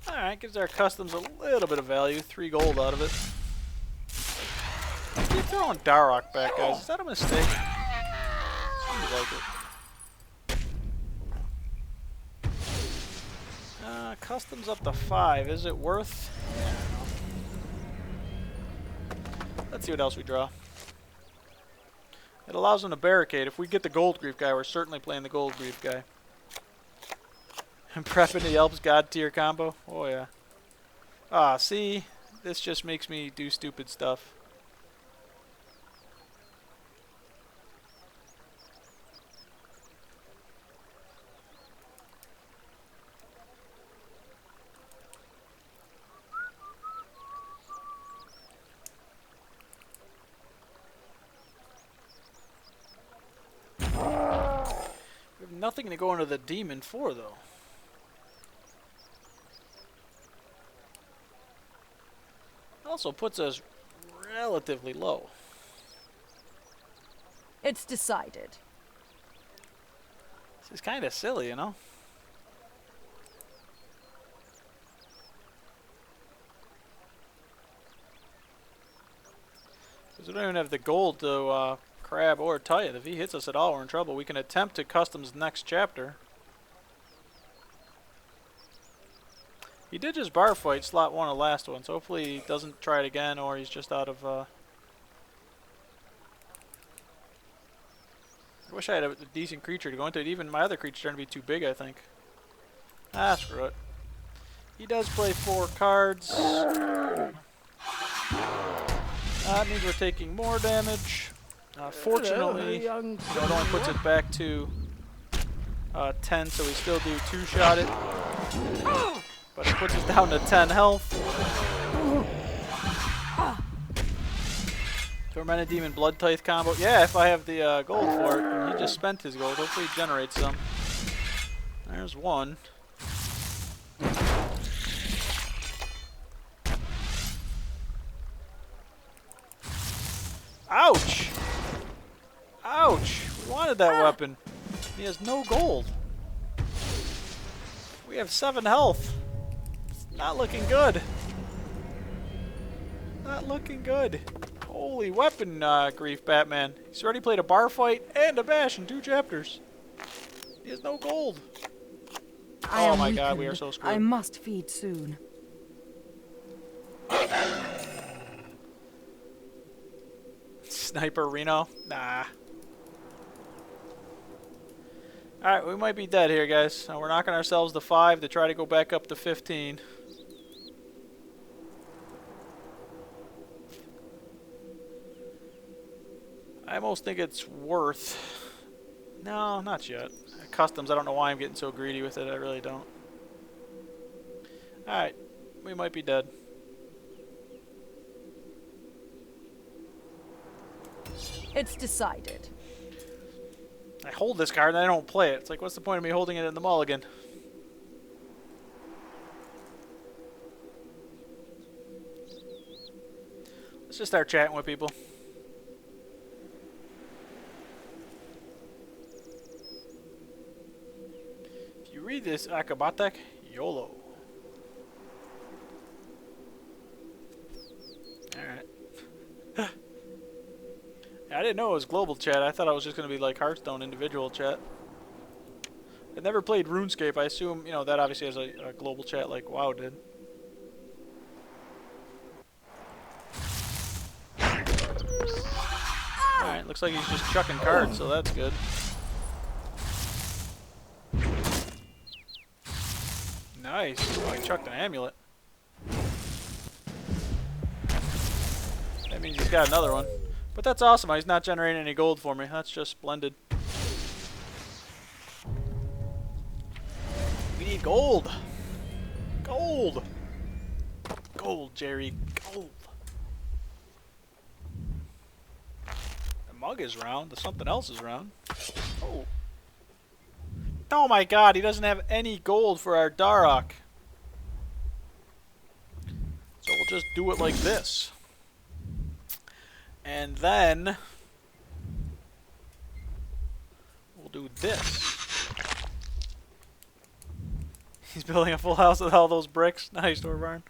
Alright, gives our customs a little bit of value. 3 gold out of it. Keep throwing Darrock back, guys. Is that a mistake? Seems like it. Customs up to 5. Is it worth? Yeah, I don't know. Let's see what else we draw. It allows them to barricade. If we get the gold grief guy, we're certainly playing the gold grief guy. And prepping the Yelp's God tier combo. Oh yeah. Ah, see? This just makes me do stupid stuff. We have nothing to go into the demon for, though. Also puts us relatively low. It's decided. This is kind of silly, you know? Because we don't even have the gold to crab or tithe. If he hits us at all, we're in trouble. We can attempt to customs next chapter. He did just bar fight slot 1 of the last one, so hopefully he doesn't try it again, or he's just out of... I wish I had a decent creature to go into it. Even my other creature's going to be too big, I think. Ah, screw it. He does play 4 cards. That means we're taking more damage. Fortunately, it only puts it back to 10, so we still do 2-shot it. But it puts us down to 10 health. Tormented Demon Blood Tithe combo. Yeah, if I have the gold for it. And he just spent his gold. Hopefully he generates some. There's one. Ouch! Ouch! We wanted that weapon. He has no gold. We have 7 health. Not looking good. Not looking good. Holy weapon grief, Batman. He's already played a bar fight and a bash in 2 chapters. He has no gold. Oh my god, we are so screwed. I must feed soon. Sniper Reno? Nah. Alright, we might be dead here, guys. We're knocking ourselves to 5 to try to go back up to 15. I almost think it's worth... No, not yet. Customs, I don't know why I'm getting so greedy with it. I really don't. Alright, we might be dead. It's decided. I hold this card and I don't play it. It's like, what's the point of me holding it in the mulligan? Let's just start chatting with people. If you read this Akabatek, YOLO. Alright. I didn't know it was global chat. I thought it was just going to be like Hearthstone individual chat. I never played RuneScape. I assume, you know, that obviously has a global chat like WoW did. Alright, looks like he's just chucking cards, so that's good. Nice. Oh, he chucked an amulet. That means he's got another one. But that's awesome. He's not generating any gold for me. That's just splendid. We need gold. Gold. Gold, Jerry. Gold. mug is round. The something else is round. Oh. Oh my god, he doesn't have any gold for our Darok. So we'll just do it like this. And then we'll do this. He's building a full house with all those bricks. Nice, Torvarn.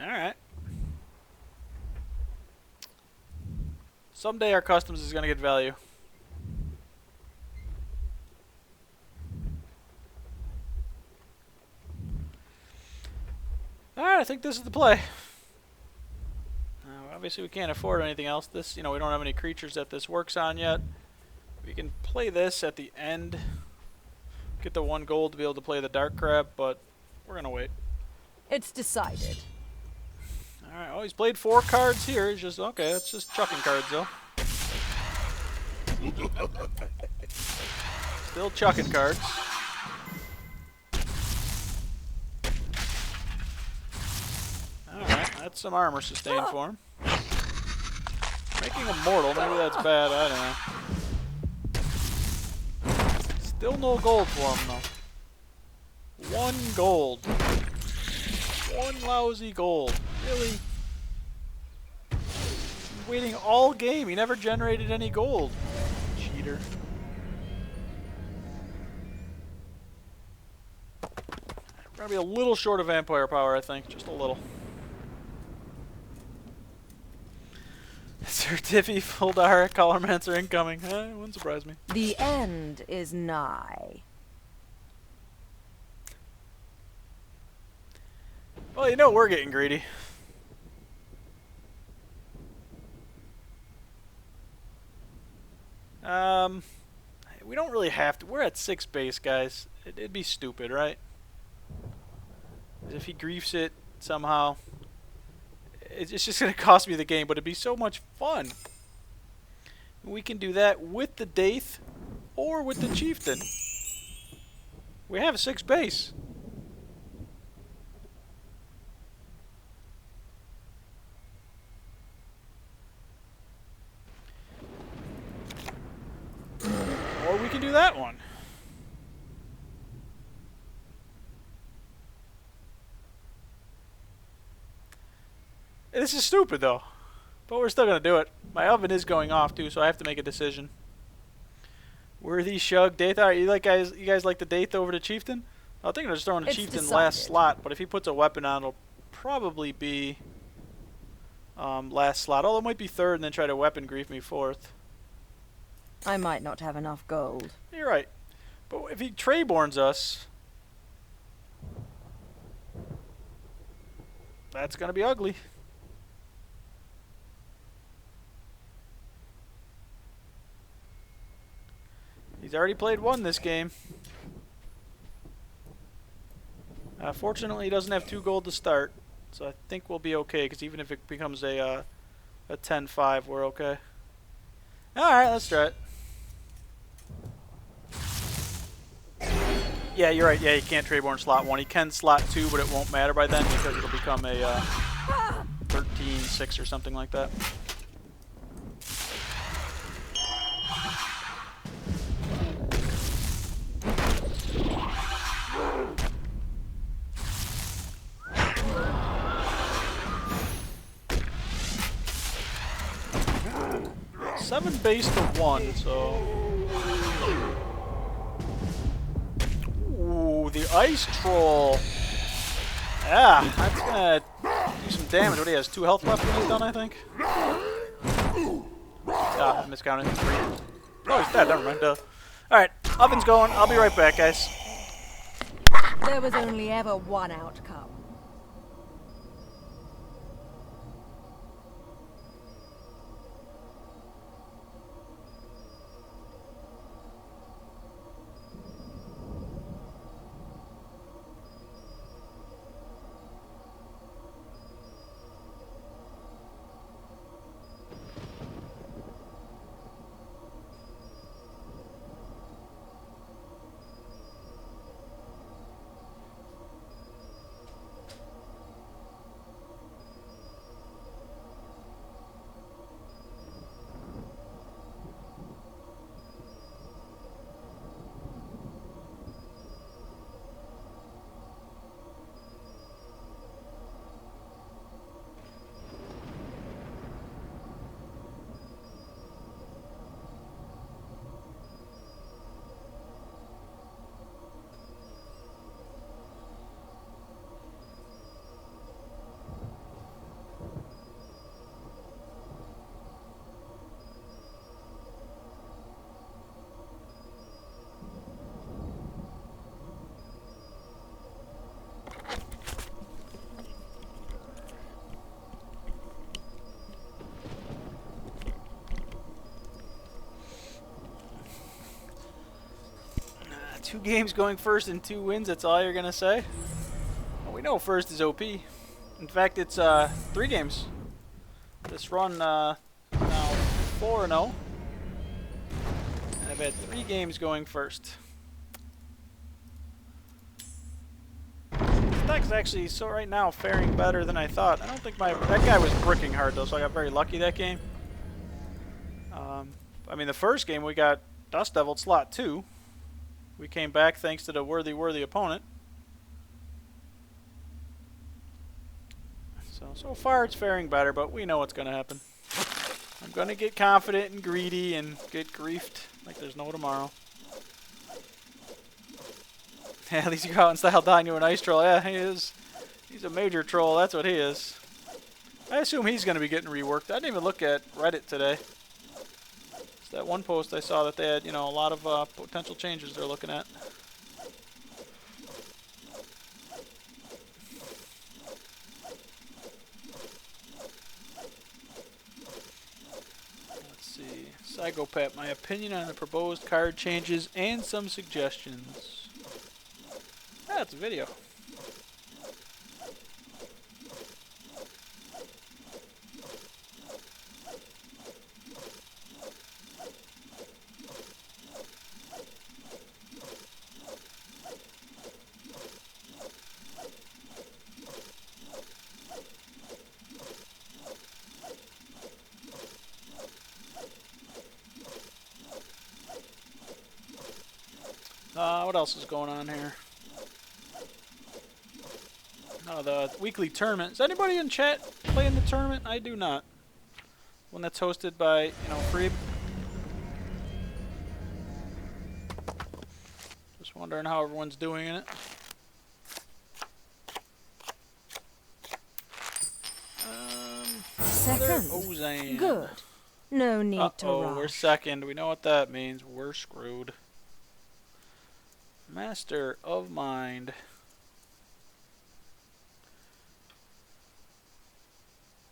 Alright. Someday our customs is going to get value. Alright, I think this is the play. Obviously we can't afford anything else. This, we don't have any creatures that this works on yet. We can play this at the end. Get the 1 gold to be able to play the Dark Crab, but we're going to wait. It's decided. Alright, oh, he's played 4 cards here. He's just, okay, that's just chucking cards, though. Still chucking cards. Alright, that's some armor sustain for him. Making him mortal, maybe that's bad, I don't know. Still no gold for him, though. 1 gold. 1 lousy gold. Really? Waiting all game. He never generated any gold. Cheater. We're gonna be a little short of vampire power, I think. Just a little. Sir Tiffy, Fuldar, Colormancer incoming. It wouldn't surprise me. The end is nigh. Well, we're getting greedy. We don't really have to. We're at 6 base, guys. It'd be stupid, right? If he griefs it somehow, it's just going to cost me the game, but it'd be so much fun. We can do that with the Daith or with the Chieftain. We have 6 base. Or we can do that one. This is stupid though, but we're still gonna do it. My oven is going off too, so I have to make a decision. Worthy Shug Daith. Alright, you guys like the Daith over the Chieftain? I think I'm just throwing the Chieftain last slot, but if he puts a weapon on, it'll probably be last slot. Although it might be 3rd and then try to weapon grief me 4th. I might not have enough gold. You're right. But if he Treyborns us, that's gonna be ugly. He's already played 1 this game. Fortunately, he doesn't have 2 gold to start, so I think we'll be okay, because even if it becomes a 10-5, we're okay. Alright, let's try it. Yeah, you're right. Yeah, he can't Treyborn slot 1. He can slot 2, but it won't matter by then, because it'll become a 13-6 or something like that. Seven base to 1, so. Ooh, the Ice Troll. Yeah, that's gonna do some damage. What he has, 2 health left when he's done, I think. Ah, I miscounted. 3. Oh, he's dead. Never mind. Alright, oven's going. I'll be right back, guys. There was only ever one outcome. 2 games going first and 2 wins, that's all you're going to say? Well, we know first is OP. In fact, it's 3 games. This run now 4-0. And I've had 3 games going first. This deck's actually, so right now, faring better than I thought. I don't think that guy was bricking hard, though, so I got very lucky that game. I mean, the first game we got Dust Devil slot 2. We came back thanks to the worthy opponent. So far it's faring better, but we know what's going to happen. I'm going to get confident and greedy and get griefed like there's no tomorrow. Yeah, at least you go out and style Dino an ice troll. Yeah, he is. He's a major troll. That's what he is. I assume he's going to be getting reworked. I didn't even look at Reddit today. It's that one post I saw that they had, a lot of potential changes they're looking at. Let's see. Psychopath, my opinion on the proposed card changes and some suggestions. Yeah, it's a video. What else is going on here? Oh, the weekly tournament. Is anybody in chat playing the tournament? I do not. One that's hosted by, Freeb. Just wondering how everyone's doing in it. Second. Ozan. Good. No need to Uh-oh, rush. we're second. We know what that means. We're screwed. Master of Mind.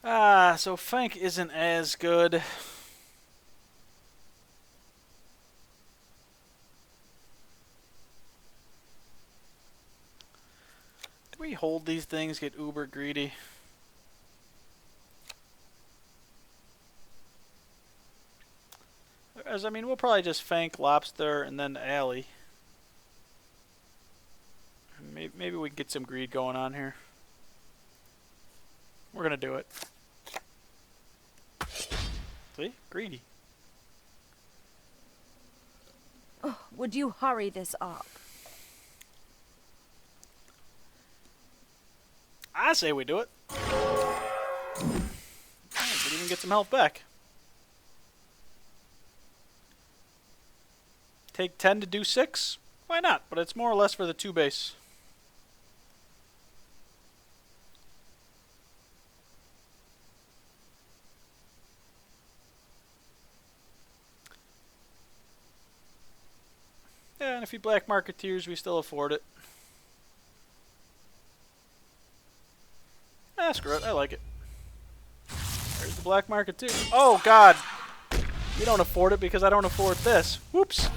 So Fank isn't as good. Do we hold these things, get uber greedy? As I mean, we'll probably just Fank, Lobster, and then Alley. Maybe we can get some greed going on here. We're gonna do it. See? Greedy. Oh, would you hurry this up? I say we do it. Could even get some health back. Take 10 to do 6? Why not? But it's more or less for the 2 base. Yeah, and if he black marketeers, we still afford it. Ah, screw it. I like it. There's the black market too. Oh, God. We don't afford it because I don't afford this. Whoops.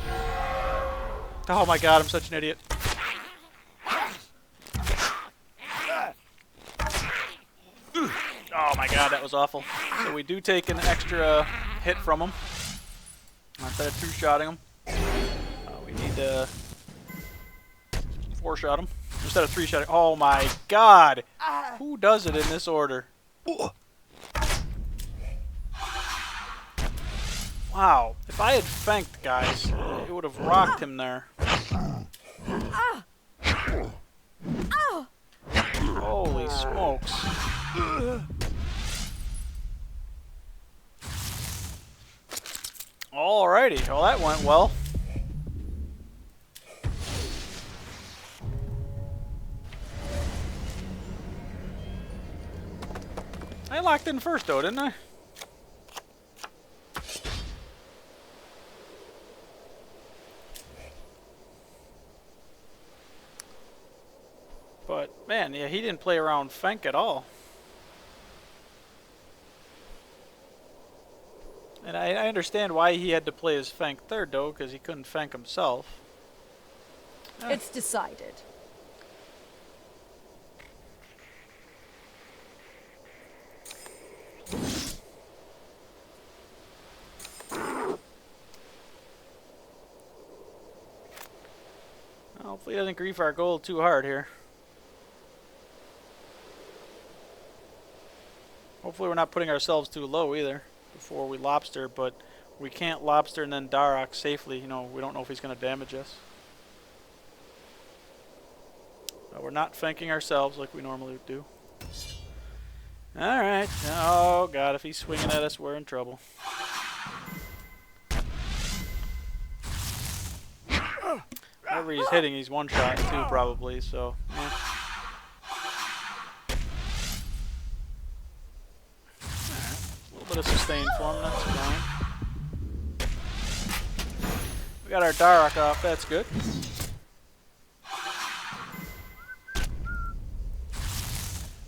Oh, my God. I'm such an idiot. Oh, my God. That was awful. So we do take an extra hit from him. Instead of 2-shotting him. We need to 4-shot him. Instead of 3-shotting. Oh, my God. Who does it in this order? Wow. If I had Fanked, guys, it would have rocked him there. Holy smokes. Alrighty. Well, that went well. I locked in first, though, didn't I? But, man, yeah, he didn't play around Fank at all. And I understand why he had to play his Fank third, though, because he couldn't Fank himself. It's decided. Hopefully he doesn't grief our gold too hard here. Hopefully we're not putting ourselves too low either before we lobster, but we can't lobster and then Darok safely. You know, we don't know if he's going to damage us. We're not flanking ourselves like we normally would do. Alright. Oh god, if he's swinging at us, we're in trouble. Whenever he's hitting, he's one shot too, probably, so yeah. A little bit of sustain for him, that's fine. We got our Darok off, that's good.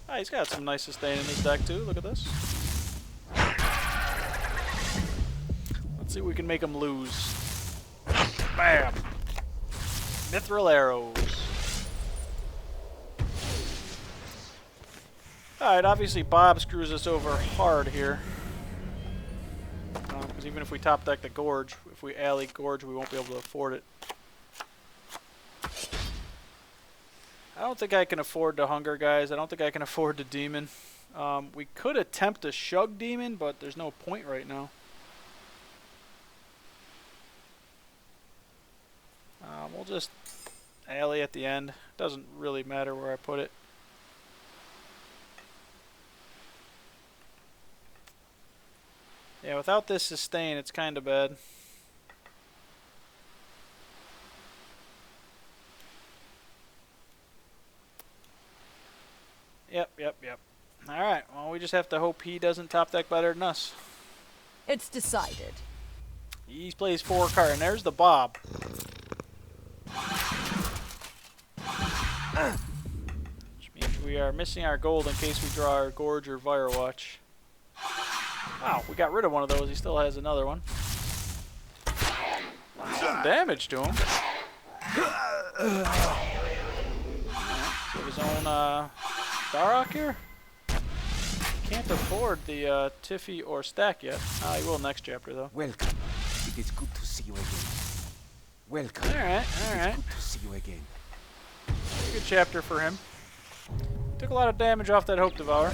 Ah, he's got some nice sustain in his deck too, look at this. Let's see if we can make him lose. Bam! Mithril arrows. Alright, obviously Bob screws us over hard here. Because even if we top deck the Gorge, if we alley Gorge, we won't be able to afford it. I don't think I can afford the Hunger, guys. I don't think I can afford the Demon. We could attempt a Shug Demon, but there's no point right now. We'll just alley at the end. Doesn't really matter where I put it. Yeah, without this sustain, it's kind of bad. Yep. Alright, well, we just have to hope he doesn't top deck better than us. It's decided. He plays 4 cards, and there's the Bob. Which means we are missing our gold in case we draw our Gorge or Firewatch. Wow, we got rid of one of those. He still has another one. Some damage to him. Right, so his own Darok here. Can't afford the Tiffy or Stack yet. He will next chapter though. Welcome. It is good to see you again. Welcome. Alright. It is good to see you again. Good chapter for him. Took a lot of damage off that Hope Devourer.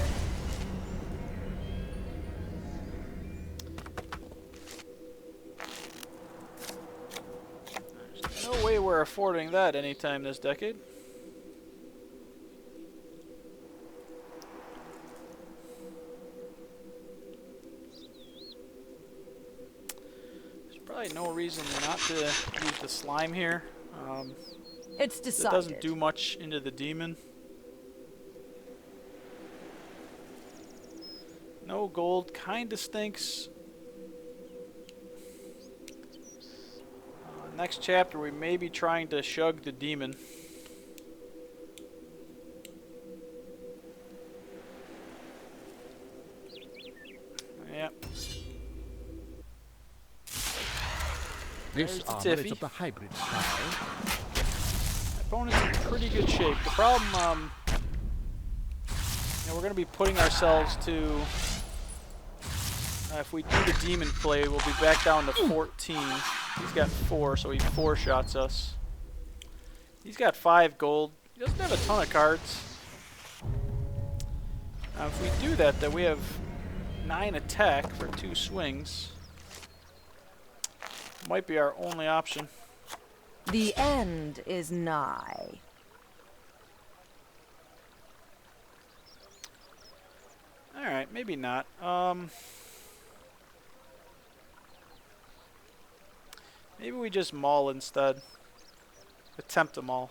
There's no way we're affording that anytime this decade. There's probably no reason not to use the slime here. It's It decided. doesn't do much into the demon. No gold kinda stinks. Next chapter we may be trying to shug the demon. Yep. This There's the armor Tiffy. is of the hybrid style. Opponent's in pretty good shape. The problem, we're going to be putting ourselves to, if we do the demon play, we'll be back down to 14. He's got 4, so he 4-shots us. He's got 5 gold. He doesn't have a ton of cards. If we do that, then we have 9 attack for 2 swings. Might be our only option. The end is nigh. Alright, maybe not. Maybe we just maul instead. Attempt to maul.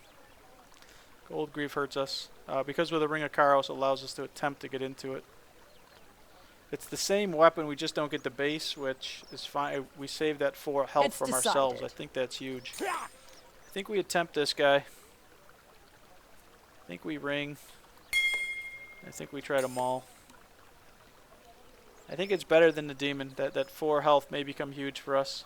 Gold Grief hurts us. Because with a Ring of Karos, it allows us to attempt to get into it. It's the same weapon, we just don't get the base, which is fine. We save that for health It's from decided. ourselves. I think that's huge. I think we attempt this guy. I think we ring. I think we try to maul. I think it's better than the demon. That 4 health may become huge for us.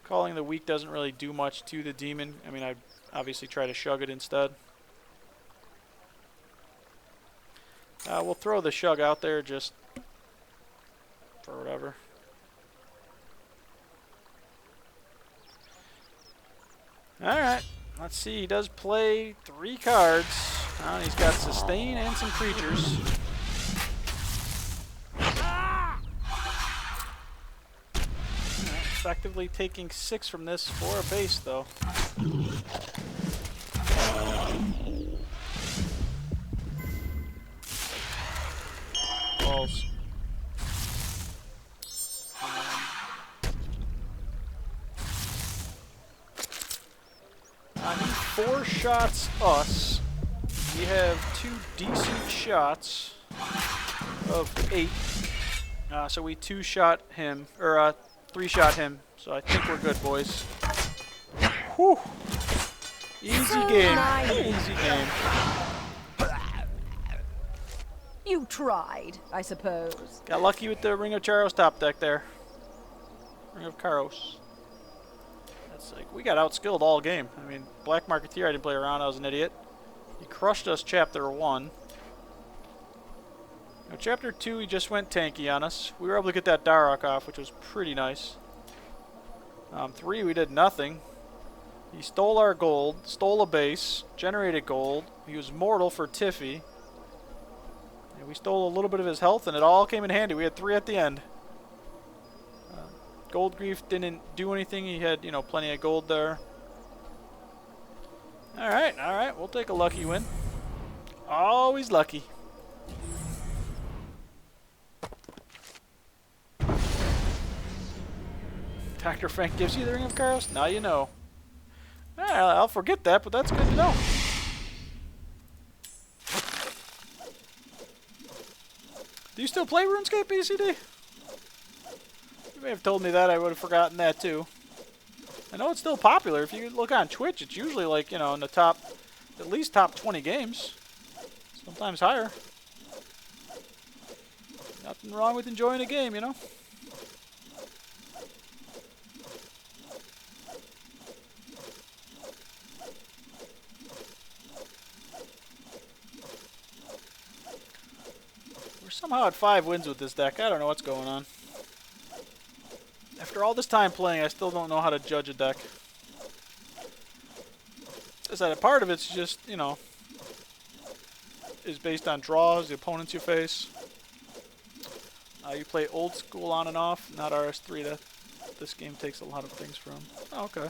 Calling the Weak doesn't really do much to the demon. I mean, I'd obviously try to shug it instead. We'll throw the shug out there just for whatever. Alright, let's see. He does play 3 cards. He's got sustain and some creatures. Effectively taking 6 from this for a base, though. Balls. He 4 shots us. We have 2 decent shots of 8. So we 2-shot him, or 3-shot him. So I think we're good, boys. Whew. Easy game. Easy game. You tried, I suppose. Got lucky with the Ring of Charos top deck there. Ring of Charos. That's like, we got outskilled all game. I mean, Black Marketeer, I didn't play around, I was an idiot. He crushed us Chapter 1. Now, Chapter 2, he just went tanky on us. We were able to get that Darok off, which was pretty nice. 3, we did nothing. He stole our gold, stole a base, generated gold. He was mortal for Tiffy. And we stole a little bit of his health, and it all came in handy. We had 3 at the end. Gold Grief didn't do anything. He had, plenty of gold there. Alright. We'll take a lucky win. Always lucky. Dr. Frank gives you the Ring of Chaos? Now you know. I'll forget that, but that's good to know. Do you still play RuneScape, BCD? You may have told me that. I would have forgotten that too. I know it's still popular. If you look on Twitch, it's usually like, in the top, at least top 20 games. Sometimes higher. Nothing wrong with enjoying a game, We're somehow at 5 wins with this deck. I don't know what's going on. After all this time playing, I still don't know how to judge a deck. As that a part of it's just, is based on draws, the opponents you face. You play old school on and off, not RS3. That this game takes a lot of things from. Oh, okay.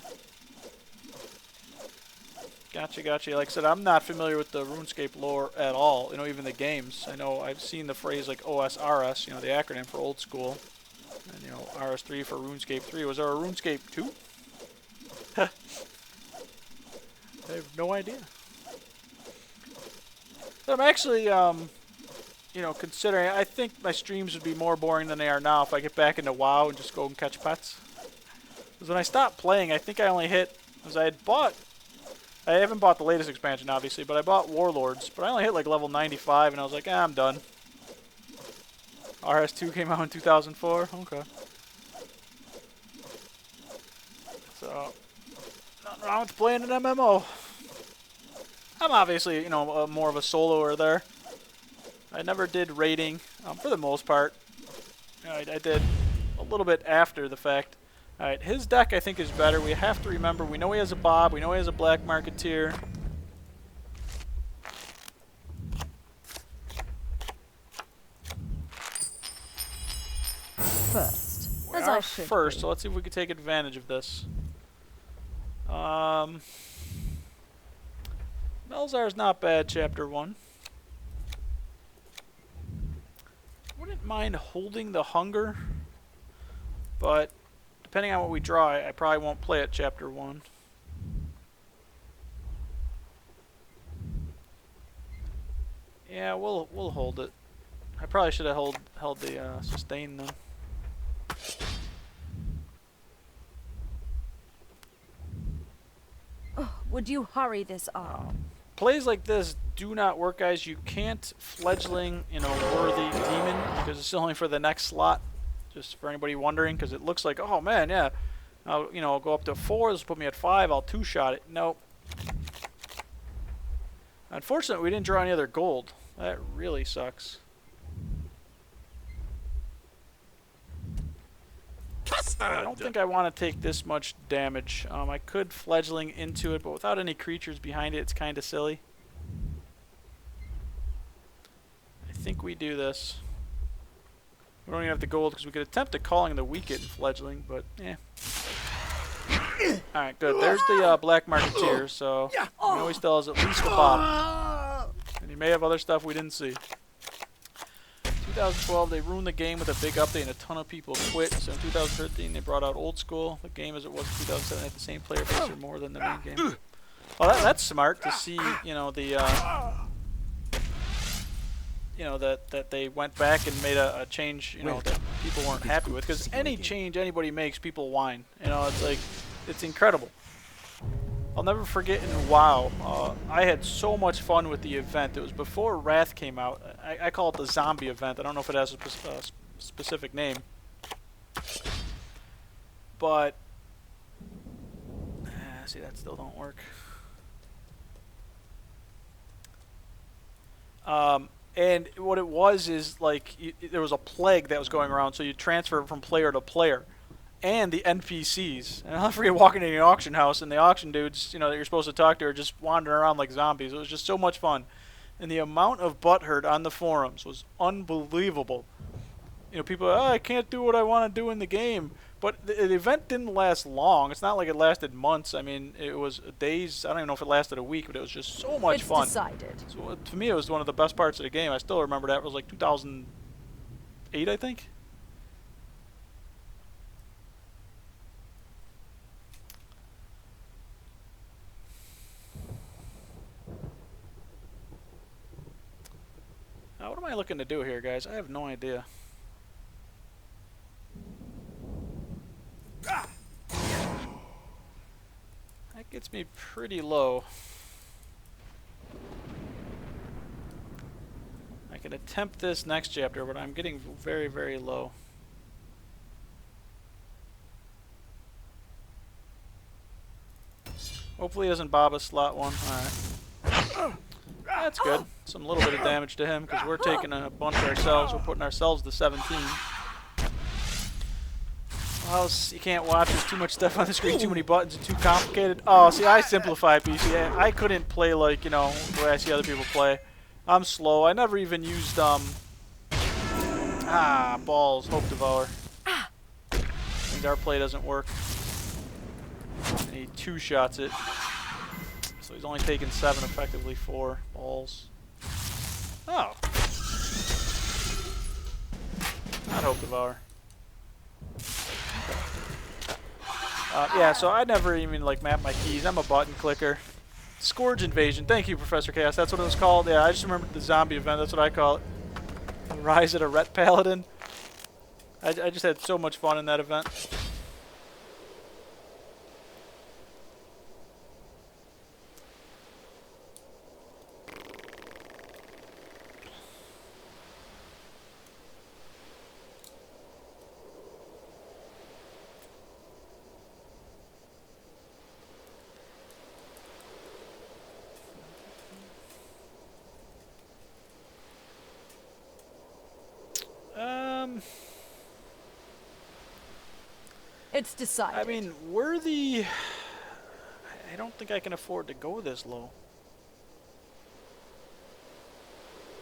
Gotcha. Like I said, I'm not familiar with the RuneScape lore at all. Even the games. I know I've seen the phrase like OSRS, the acronym for old school. And, RS3 for RuneScape 3. Was there a RuneScape 2? I have no idea. But I'm actually, considering, I think my streams would be more boring than they are now if I get back into WoW and just go and catch pets. Because when I stopped playing, I think I only hit, because I haven't bought the latest expansion, obviously, but I bought Warlords. But I only hit like level 95, and I was like, I'm done. RS2 came out in 2004? Okay. So, nothing wrong with playing an MMO. I'm obviously, more of a soloer there. I never did raiding, for the most part. I did a little bit after the fact. Alright, his deck I think is better. We have to remember, we know he has a Bob, we know he has a Black Marketeer. First, We as are I should first, be. so let's see if we can take advantage of this. Melzar's not bad, Chapter 1. Wouldn't mind holding the Hunger, but depending on what we draw, I probably won't play it Chapter 1. Yeah, we'll hold it. I probably should have held the sustain then. Would you hurry this up? Plays like this do not work, guys. You can't fledgling, worthy demon because it's only for the next slot. Just for anybody wondering, because it looks like, oh man, yeah, I'll, I'll go up to 4. This will put me at 5. I'll 2-shot it. Nope. Unfortunately, we didn't draw any other gold. That really sucks. I don't think I want to take this much damage. I could fledgling into it, but without any creatures behind it, it's kind of silly. I think we do this. We don't even have the gold because we could attempt to calling the weak it in fledgling, but eh. Alright, good. There's the black marketeer, so he always still has at least a bottom. And he may have other stuff we didn't see. 2012, they ruined the game with a big update and a ton of people quit. So in 2013, they brought out Old School. The game as it was in 2007 had the same player base or more than the main game. Well, that's smart to see, that they went back and made a change, that people weren't happy with. Because any change anybody makes, people whine. It's like, it's incredible. I'll never forget in WoW, I had so much fun with the event. It was before Wrath came out. I call it the zombie event. I don't know if it has a specific name. But, see, that still don't work. And what it was is, like, there was a plague that was going around, so you transfer it from player to player. And the NPCs. And I'll never forget walking into the auction house, and the auction dudes, that you're supposed to talk to are just wandering around like zombies. It was just so much fun. And the amount of butthurt on the forums was unbelievable. People are, I can't do what I want to do in the game. But the event didn't last long. It's not like it lasted months. I mean, it was days. I don't even know if it lasted a week, but it was just so much fun. Decided. So to me, it was one of the best parts of the game. I still remember that. It was like 2008, I think. Now, what am I looking to do here, guys? I have no idea. That gets me pretty low. I can attempt this next chapter, but I'm getting very, very low. Hopefully he doesn't bob a slot one. Alright. That's good. Some little bit of damage to him because we're taking a bunch ourselves. We're putting ourselves to 17. Well, you can't watch. There's too much stuff on the screen. Too many buttons. Too complicated. Oh, see, I simplify PC. I couldn't play like, the way I see other people play. I'm slow. I never even used, balls. Hope Devour. Means our play doesn't work. And he 2-shots it. So he's only taken 7, effectively 4 balls. Oh. Not Hope Devour. Yeah, so I never even map my keys. I'm a button clicker. Scourge Invasion. Thank you, Professor Chaos. That's what it was called. Yeah, I just remember the zombie event. That's what I call it. Rise of a Ret Paladin. I just had so much fun in that event. It's decided. I mean, worthy. I don't think I can afford to go this low.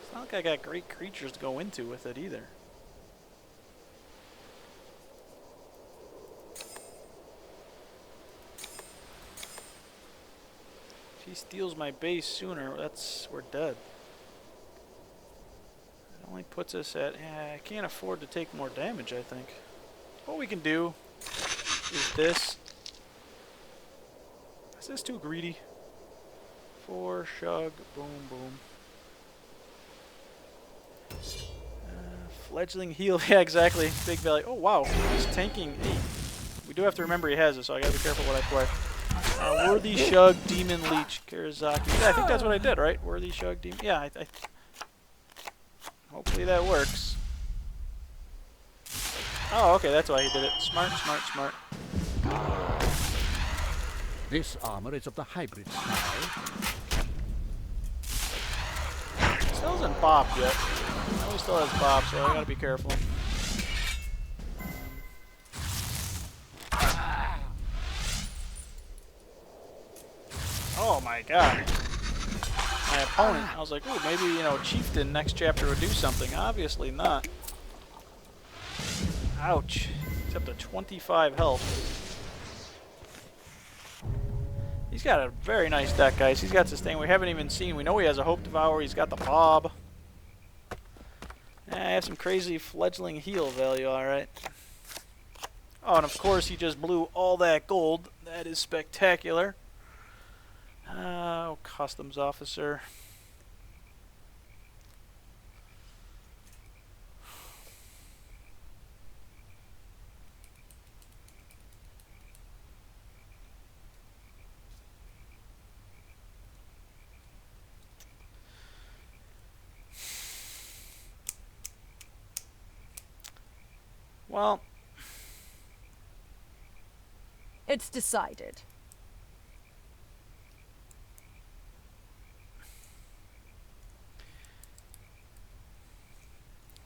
It's not like I got great creatures to go into with it either. If he steals my base sooner, we're dead. It only puts us at. I can't afford to take more damage, I think. What we can do is this. Is this too greedy? 4, shug, boom, boom. Fledgling heal, yeah, exactly. Big value. Oh, wow. He's tanking 8. We do have to remember he has it, so I gotta be careful what I play. Worthy Shug, Demon Leech, Karazaki. Yeah, I think that's what I did, right? Worthy Shug, Demon. Yeah, hopefully that works. Oh, okay, that's why he did it. Smart, smart, smart. This armor is of the hybrid style. Still hasn't bobbed yet. I know he still has bob, so I gotta be careful. Oh my god. My opponent, I was like, ooh, maybe, you know, Chieftain next chapter would do something. Obviously not. Ouch. He's up to 25 health. He's got a very nice deck, guys. He's got sustain we haven't even seen. We know he has a Hope Devour. He's got the Bob. I have some crazy fledgling heal value, alright. Oh, and of course he just blew all that gold. That is spectacular. Oh, customs officer. Well, It's decided.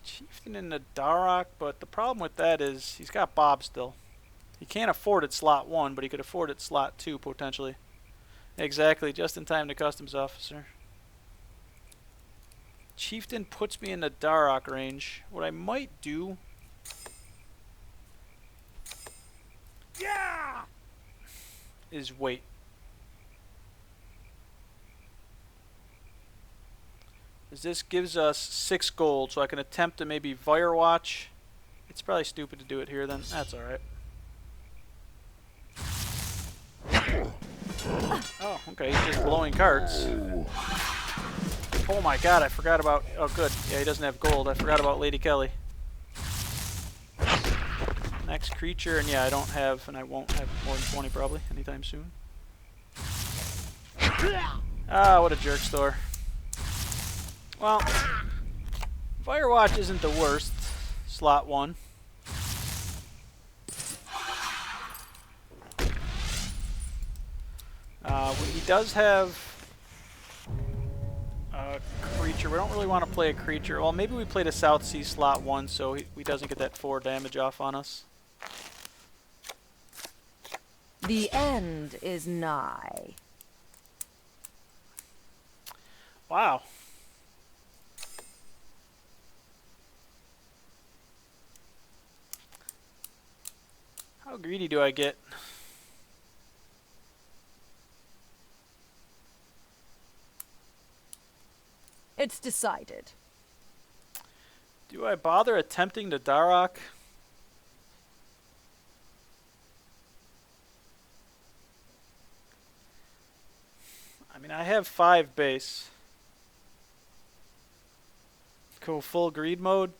Chieftain in the Darok, but the problem with that is he's got Bob still. He can't afford it slot 1, but he could afford it slot 2 potentially. Exactly, just in time to customs officer. Chieftain puts me in the Darok range. What I might do is wait. As this gives us 6 gold, so I can attempt to maybe Firewatch. It's probably stupid to do it here then. That's alright. Oh, okay, he's just blowing cards. Oh my god, I forgot about... Oh, good. Yeah, he doesn't have gold. I forgot about Lady Kelly. Next creature, and yeah, I don't have, and I won't have more than 20 probably anytime soon. Ah, what a jerk store. Well, Firewatch isn't the worst. Slot 1. He does have a creature. We don't really want to play a creature. Well, maybe we play the South Sea slot 1 so he doesn't get that 4 damage off on us. The end is nigh. Wow. How greedy do I get? It's decided. Do I bother attempting the Darok? I mean, I have 5 base. Go full greed mode.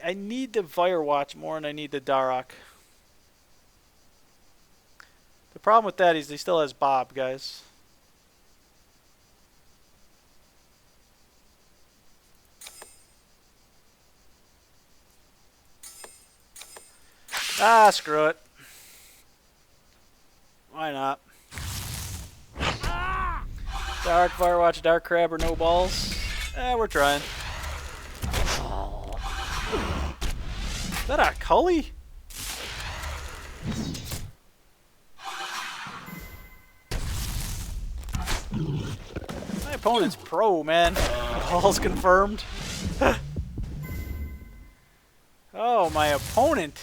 I need the Firewatch more than I need the Darok. The problem with that is he still has Bob, guys. Ah, screw it. Why not? Dark Firewatch, Dark Crab, or no balls? We're trying. Is that a Cully? My opponent's pro, man. All's confirmed. Oh, my opponent.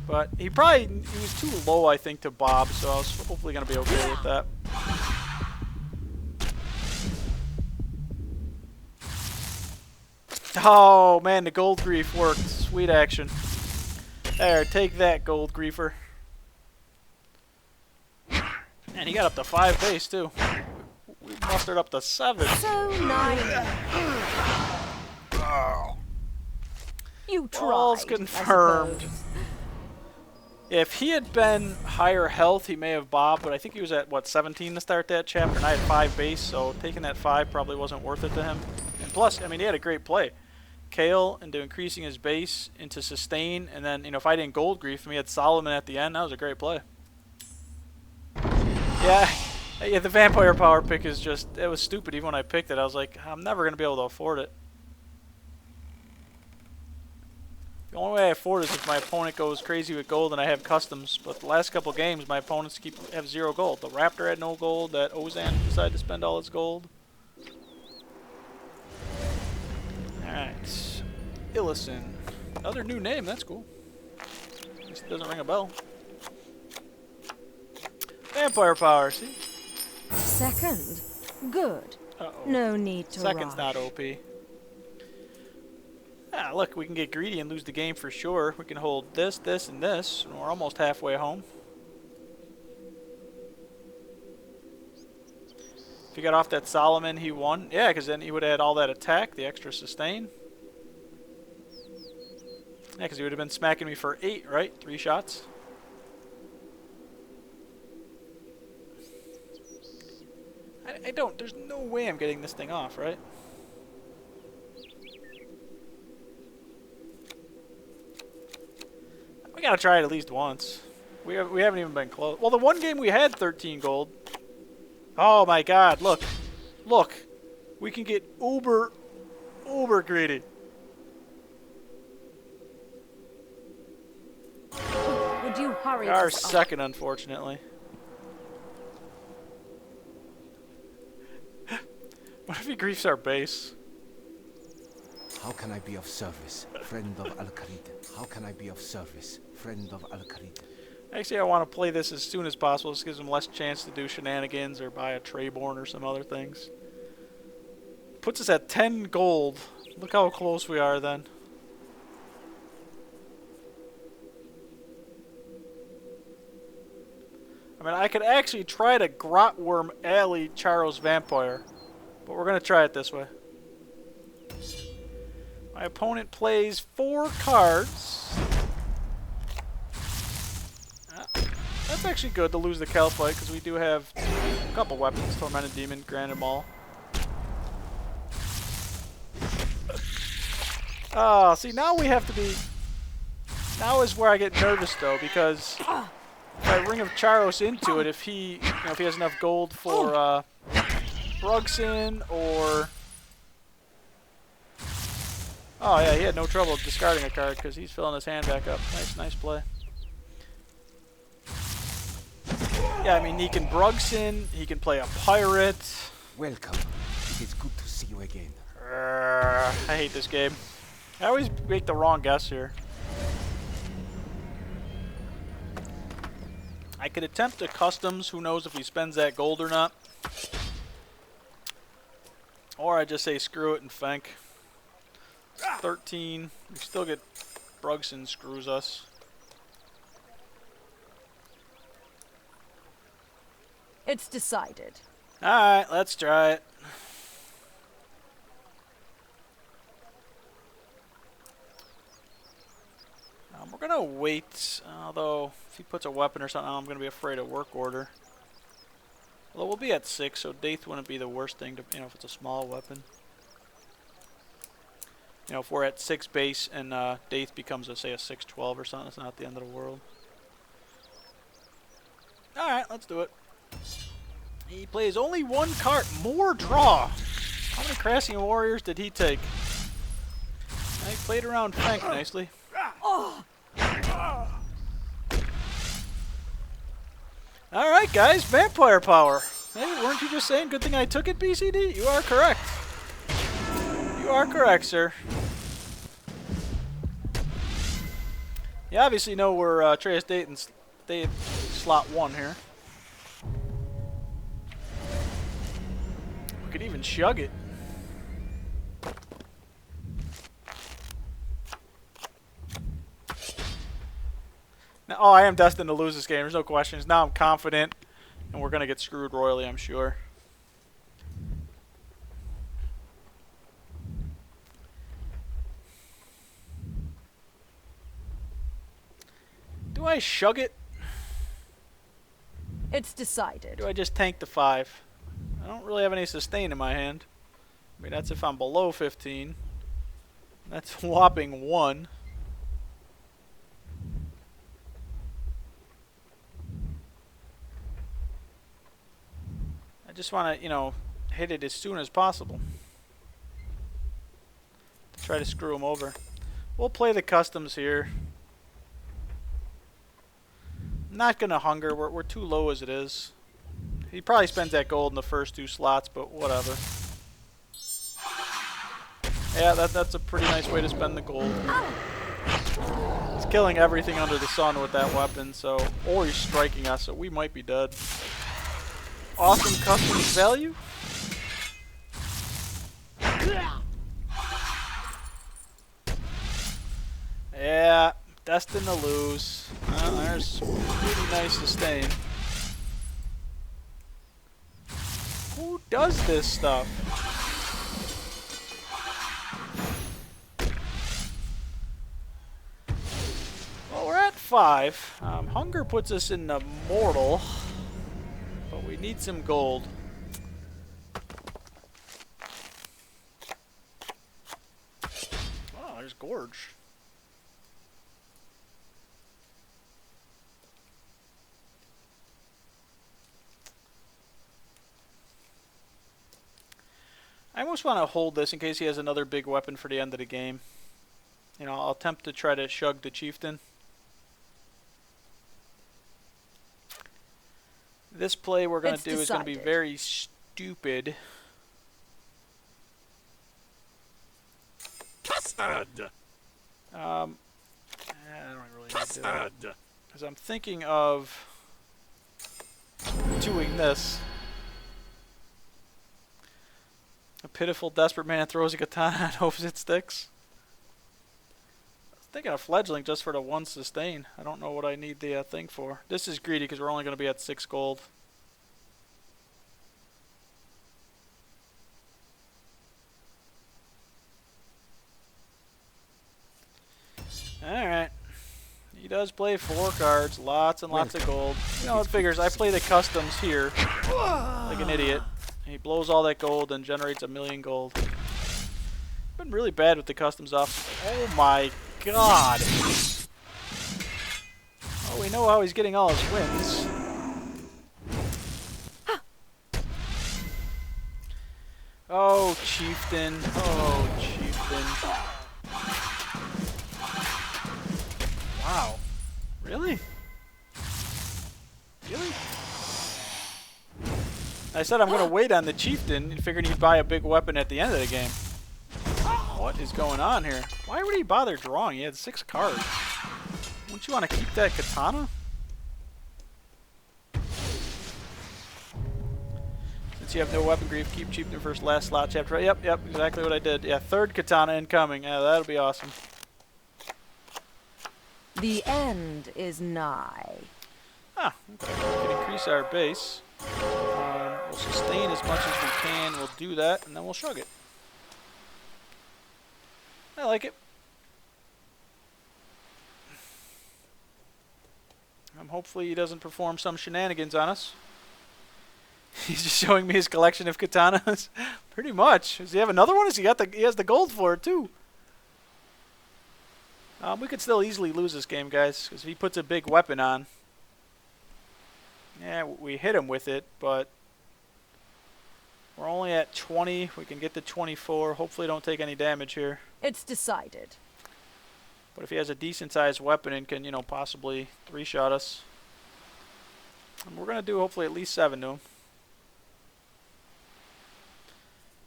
But he was too low, I think, to Bob, so I was hopefully going to be okay with that. Oh, man, the gold grief worked. Sweet action. There, take that, gold griefer. And he got up to 5 base, too. We mustered up to 7. So naive. You tried. All's confirmed. If he had been higher health, he may have bobbed, but I think he was at, what, 17 to start that chapter, and I had 5 base, so taking that 5 probably wasn't worth it to him. plus, I mean, he had a great play. Kale into increasing his base into sustain, and then, you know, if I didn't gold grief him, he had Solomon at the end. That was a great play. Yeah, yeah, the vampire power pick is just, it was stupid. Even when I picked it, I was like, I'm never going to be able to afford it. The only way I afford it is if my opponent goes crazy with gold and I have customs. But the last couple games, my opponents have 0 gold. The Raptor had no gold. That Ozan decided to spend all his gold. Alright. Illison. Another new name, that's cool. At least it doesn't ring a bell. Vampire power, see? Second. Good. Uh-oh. No need to Second's rush. not OP. Ah, look, we can get greedy and lose the game for sure. We can hold this, this, and this, and we're almost halfway home. If he got off that Solomon, he won. Yeah, because then he would have had all that attack, the extra sustain. Yeah, because he would have been smacking me for 8, right? 3 shots. I don't, there's no way I'm getting this thing off, right? We gotta try it at least once. We haven't even been close. Well, the one game we had 13 gold. Oh my god, look. Look. We can get uber greedy. Would you hurry Our this up? second, unfortunately. What if he griefs our base? How can I be of service, friend of Al-Kharid? How can I be of service, friend of Al-Kharid? Actually, I want to play this as soon as possible. This gives him less chance to do shenanigans or buy a Trayborn or some other things. Puts us at 10 gold. Look how close we are then. I mean, I could actually try to Grotworm Alley Charos Vampire, but we're going to try it this way. My opponent plays 4 cards. That's actually good to lose the Calcite because we do have a couple weapons. Tormented Demon, Grand Maul. Oh, see, now we have to be... Now is where I get nervous, though, because if I Ring of Charos into it, if he, you know, if he has enough gold for Brugson or... Oh, yeah, he had no trouble discarding a card because he's filling his hand back up. Nice play. Yeah, I mean, he can Brugson, he can play a Pirate. Welcome. It is good to see you again. I hate this game. I always make the wrong guess here. I could attempt a customs, who knows if he spends that gold or not. Or I just say screw it and Fenk. 13. We still get Brugson screws us. It's decided. Alright, let's try it. We're gonna wait, although if he puts a weapon or something, I'm gonna be afraid of work order. Although we'll be at 6, so Daith wouldn't be the worst thing to, you know, if it's a small weapon. You know, if we're at 6 base and Daith becomes, say, a 6-12 or something, it's not the end of the world. Alright, let's do it. He plays only 1 card. More draw. How many Crassian Warriors did he take? He played around Frank nicely. Alright, guys. Vampire power. Hey, weren't you just saying good thing I took it, BCD? You are correct. You are correct, sir. You obviously know we're Atreus Dayton's slot 1 here. We could even shug it. Now, oh, I am destined to lose this game. There's no questions. Now I'm confident, and we're going to get screwed royally, I'm sure. Do I shug it? It's decided. Or do I just tank the 5? I don't really have any sustain in my hand. I mean, that's if I'm below 15. That's a whopping 1. I just want to, you know, hit it as soon as possible. Try to screw him over. We'll play the customs here. Not going to hunger. We're too low as it is. He probably spends that gold in the first 2 slots, but whatever. Yeah, that's a pretty nice way to spend the gold. He's killing everything under the sun with that weapon, so, or he's striking us, so we might be dead. Awesome customs value. Yeah, destined to lose. Well, there's pretty nice sustain. Who does this stuff? Well, we're at 5. Hunger puts us in the mortal, but we need some gold. Oh, there's Gorge. I almost want to hold this in case he has another big weapon for the end of the game. You know, I'll attempt to try to shug the chieftain. This play we're going to do is going to be very stupid. Custard! I don't really need to do that. Because I'm thinking of doing this. A pitiful, desperate man throws a katana and hopes it sticks. I was thinking of fledgling just for the 1 sustain. I don't know what I need the thing for. This is greedy because we're only going to be at 6 gold. Alright. He does play 4 cards, lots and lots of gold. You know, it figures I play the customs here like an idiot. He blows all that gold and generates 1,000,000 gold. Been really bad with the customs off. Oh my god! Oh, we know how he's getting all his wins. Oh, chieftain. Oh, chieftain. Wow. Really? Really? I said I'm going to wait on the chieftain and figured he'd buy a big weapon at the end of the game. What is going on here? Why would he bother drawing? He had 6 cards. Wouldn't you want to keep that katana? Since you have no weapon grief, keep chieftain first last slot chapter. Yep, exactly what I did. Yeah, 3rd katana incoming. Yeah, that'll be awesome. The end is nigh. Ah, okay. We can increase our base. We'll sustain as much as we can. We'll do that, and then we'll shrug it. I like it. Hopefully he doesn't perform some shenanigans on us. He's just showing me his collection of katanas. Pretty much. Does he have another one? He has the gold for it too. We could still easily lose this game, guys, because if he puts a big weapon on, yeah, we hit him with it, but we're only at 20. We can get to 24. Hopefully don't take any damage here. It's decided. But if he has a decent-sized weapon and can, you know, possibly 3-shot us, and we're going to do hopefully at least 7 to him.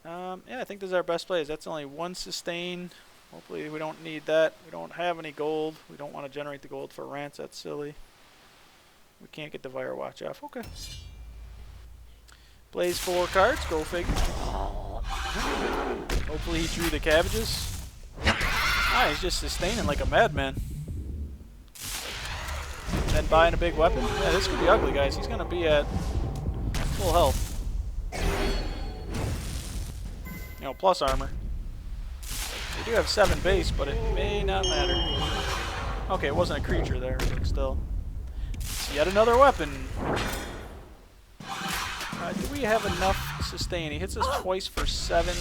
Yeah, I think this is our best plays. That's only 1 sustain. Hopefully we don't need that. We don't have any gold. We don't want to generate the gold for rants. That's silly. We can't get the Fire Watch off. Okay. Plays 4 cards. Go figure. Hopefully he drew the cabbages. Ah, he's just sustaining like a madman. And then buying a big weapon. Yeah, this could be ugly, guys. He's going to be at full health. You know, plus armor. We do have 7 base, but it may not matter. Okay, it wasn't a creature there, but still. It's yet another weapon. Do we have enough sustain? He hits us twice for 7.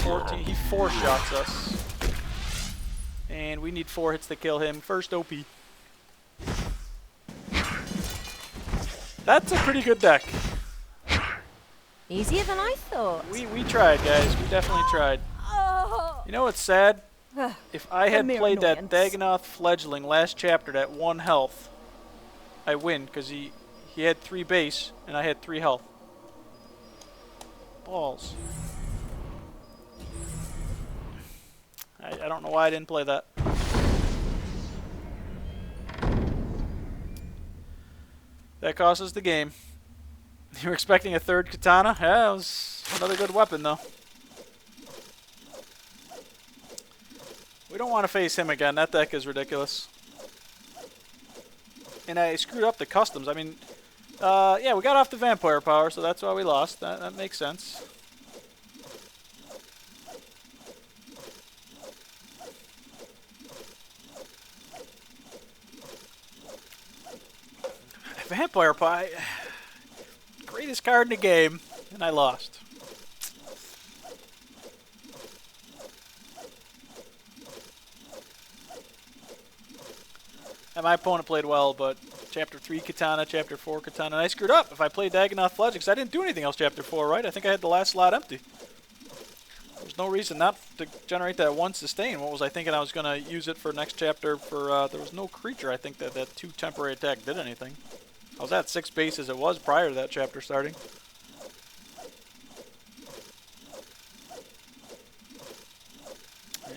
14. He 4-shots us. And we need 4 hits to kill him. First OP. That's a pretty good deck. Easier than I thought. We tried, guys. We definitely tried. Oh. You know what's sad? If I had mere played that annoyance. Dagonoth Fledgling last chapter at 1 health, I win, because he had 3 base, and I had 3 health. Balls. I don't know why I didn't play that. That cost us the game. You were expecting a 3rd katana? Yeah, it was another good weapon, though. We don't want to face him again. That deck is ridiculous. And I screwed up the customs. I mean, yeah, we got off the vampire power, so that's why we lost. That makes sense. Vampire Pie, greatest card in the game, and I lost. And my opponent played well, but Chapter 3 Katana, Chapter 4 Katana, and I screwed up. If I played Dagonoth Fledgling, because I didn't do anything else Chapter 4, right? I think I had the last slot empty. There's no reason not to generate that 1 sustain. What was I thinking I was going to use it for next chapter for, there was no creature, I think, that 2 temporary attack did anything. I was at 6 base as it was prior to that chapter starting.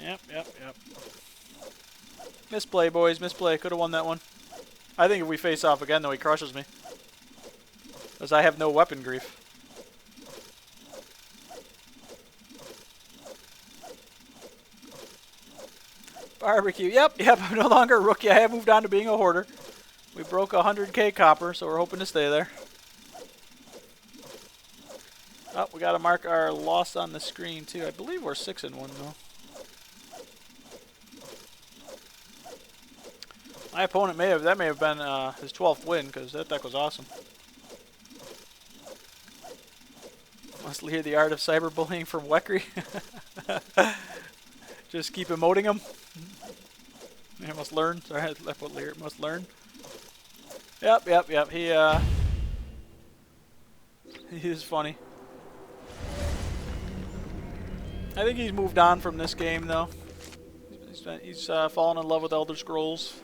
Yep. Misplay, boys, misplay. Could have won that one. I think if we face off again, though, he crushes me. Because I have no weapon grief. Barbecue. Yep, I'm no longer a rookie. I have moved on to being a hoarder. We broke 100k copper, so we're hoping to stay there. Oh, we got to mark our loss on the screen, too. I believe we're 6-1, though. My opponent may have been his 12th win, because that deck was awesome. Must hear the art of cyberbullying from Weckery. Just keep emoting him. He must learn. Sorry, that's what Lear must learn. Yep. He is funny. I think he's moved on from this game, though. He's fallen in love with Elder Scrolls.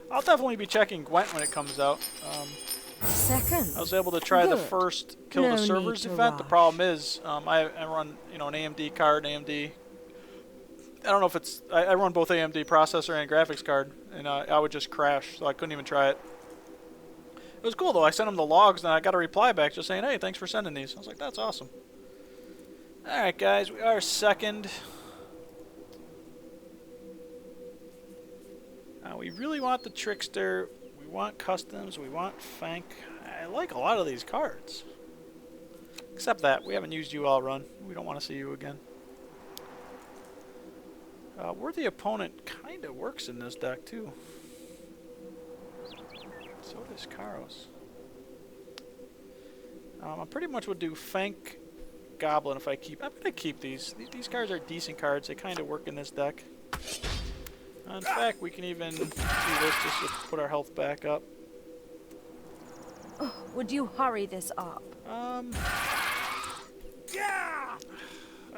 I'll definitely be checking Gwent when it comes out. Second. I was able to try the Good. first Kill No the need Servers to event. The rush. problem is, I run, an AMD card, AMD. I don't know if it's. I run both AMD processor and graphics card, and I would just crash, so I couldn't even try it. It was cool though. I sent him the logs, and I got a reply back just saying, "Hey, thanks for sending these." I was like, "That's awesome." All right, guys, we are second. We really want the Trickster. We want customs. We want Fank. I like a lot of these cards. Except that. We haven't used you all run. We don't want to see you again. Worthy Opponent kind of works in this deck, too. So does Karos. I pretty much would do Fank Goblin if I keep... I'm going to keep these. These cards are decent cards. They kind of work in this deck. In fact, we can even do this just to put our health back up. Oh, would you hurry this up? Yeah!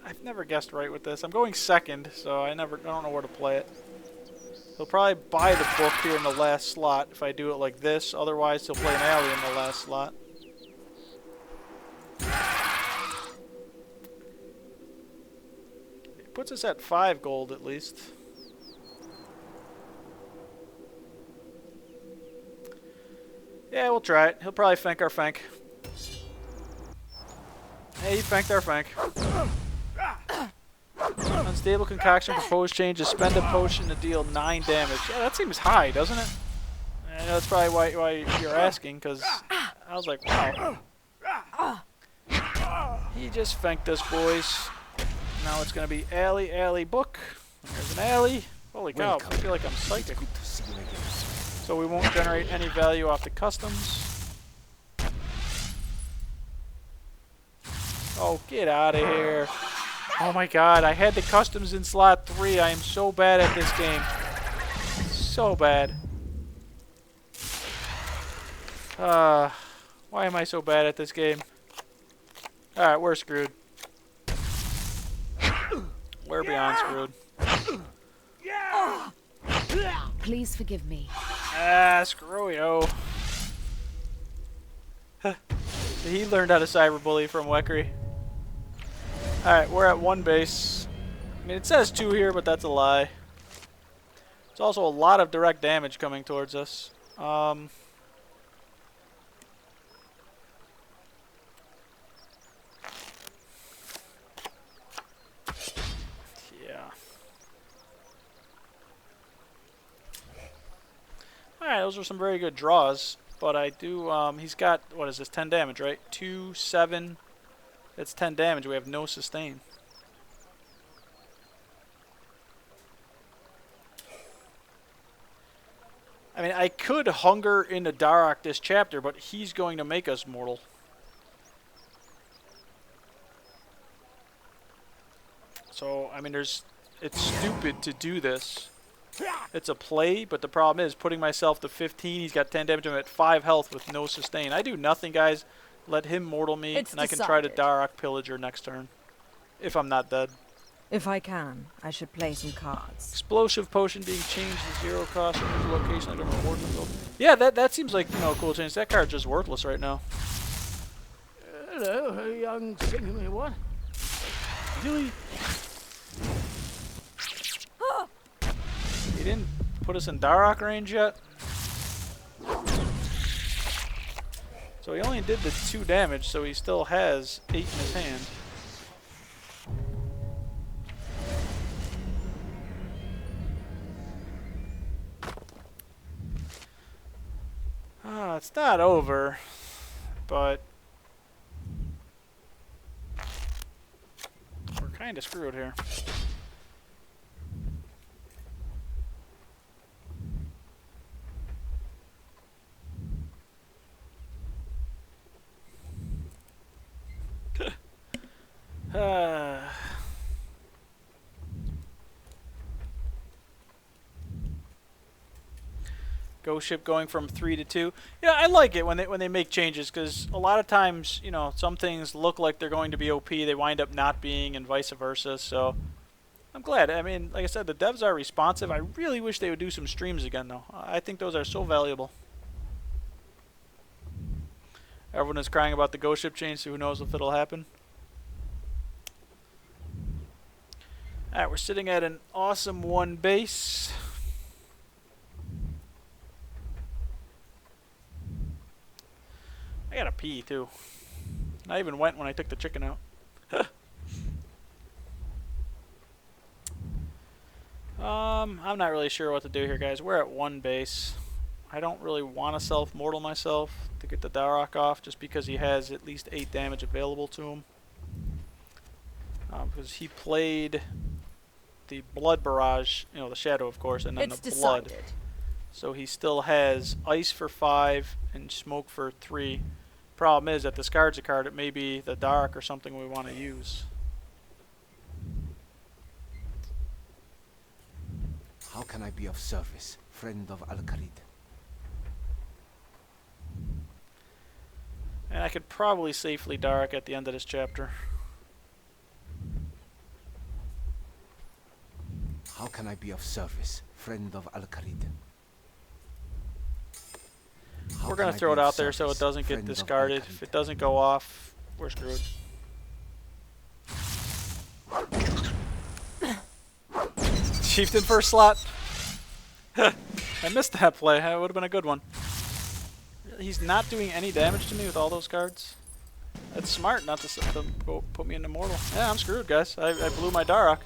I've never guessed right with this. I'm going second, so I don't know where to play it. He'll probably buy the book here in the last slot if I do it like this. Otherwise, he'll play an alley in the last slot. It puts us at 5 gold at least. Yeah, we'll try it. He'll probably Fank our Fank. Hey, he Fanked our Fank. Unstable concoction, proposed changes, spend a potion to deal 9 damage. Yeah, that seems high, doesn't it? That's probably why you're asking, because I was like, wow. He just Fanked us, boys. Now it's going to be alley, book. There's an alley. Holy cow, I feel like I'm psychic. Good to see you again. So we won't generate any value off the customs. Oh, get out of here. Oh my god, I had the customs in slot 3. I am so bad at this game. So bad. Why am I so bad at this game? Alright, we're screwed. We're beyond screwed. Please forgive me. Ah, screw you. He learned how to cyberbully from Wekry. Alright, we're at 1 base. I mean, it says 2 here, but that's a lie. There's also a lot of direct damage coming towards us. Yeah. Alright, those are some very good draws. But I do, he's got, what is this, 10 damage, right? 2, 7, that's 10 damage. We have no sustain. I mean, I could hunger into Darok this chapter, but he's going to make us mortal. So, I mean, it's stupid to do this. It's a play, but the problem is putting myself to 15. He's got 10 damage. I'm at 5 health with no sustain. I do nothing, guys. Let him mortal me, It's and I can try to decided. Darok Pillager next turn. If I'm not dead. If I can, I should play some cards. Explosive potion being changed to 0 cost. Remove location. I don't reward myself. Yeah, that seems like, you know, a cool change. That card's just worthless right now. Hello, young what? Really? He didn't put us in Darok range yet. So he only did the 2 damage, so he still has 8 in his hand. It's not over, but we're kind of screwed here. Ghost ship going from 3 to 2. Yeah, I like it when they make changes, because a lot of times, you know, some things look like they're going to be OP, they wind up not being, and vice versa. So I'm glad. I mean, like I said, the devs are responsive. I really wish they would do some streams again, though. I think those are so valuable. Everyone is crying about the ghost ship change, so who knows if it'll happen. Alright, we're sitting at an awesome 1 base. I gotta pee too. I even went when I took the chicken out. I'm not really sure what to do here, guys. We're at 1 base. I don't really want to self-mortal myself to get the Darok off, just because he has at least 8 damage available to him. Because he played the Blood Barrage, you know, the Shadow, of course, and then It's the Blood. decided. So he still has Ice for 5 and Smoke for 3. Problem is, that discards a card. It may be the Dark or something we want to use. How can I be of service, friend of Al-Kharid? And I could probably safely Dark at the end of this chapter. How can I be of service, friend of Al-Kharid? We're going to throw it out there so it doesn't get discarded. If it doesn't go off, we're screwed. Chieftain first slot. I missed that play. That would have been a good one. He's not doing any damage to me with all those cards. That's smart not to go put me into mortal. Yeah, I'm screwed, guys. I blew my Darok.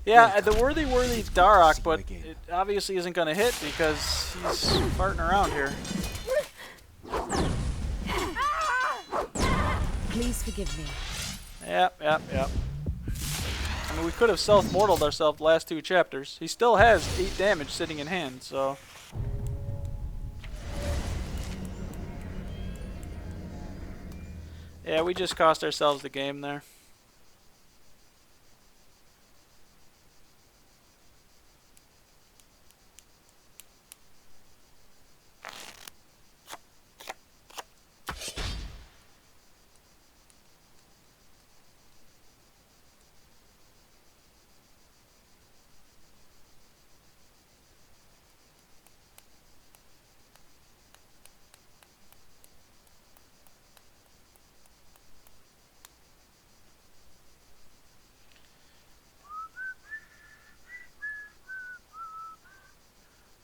Yeah, the worthy Darok, but it obviously isn't going to hit because he's farting around here. Please forgive me. Yep. I mean, we could have self-mortaled ourselves the last 2 chapters. He still has 8 damage sitting in hand, so... Yeah, we just cost ourselves the game there.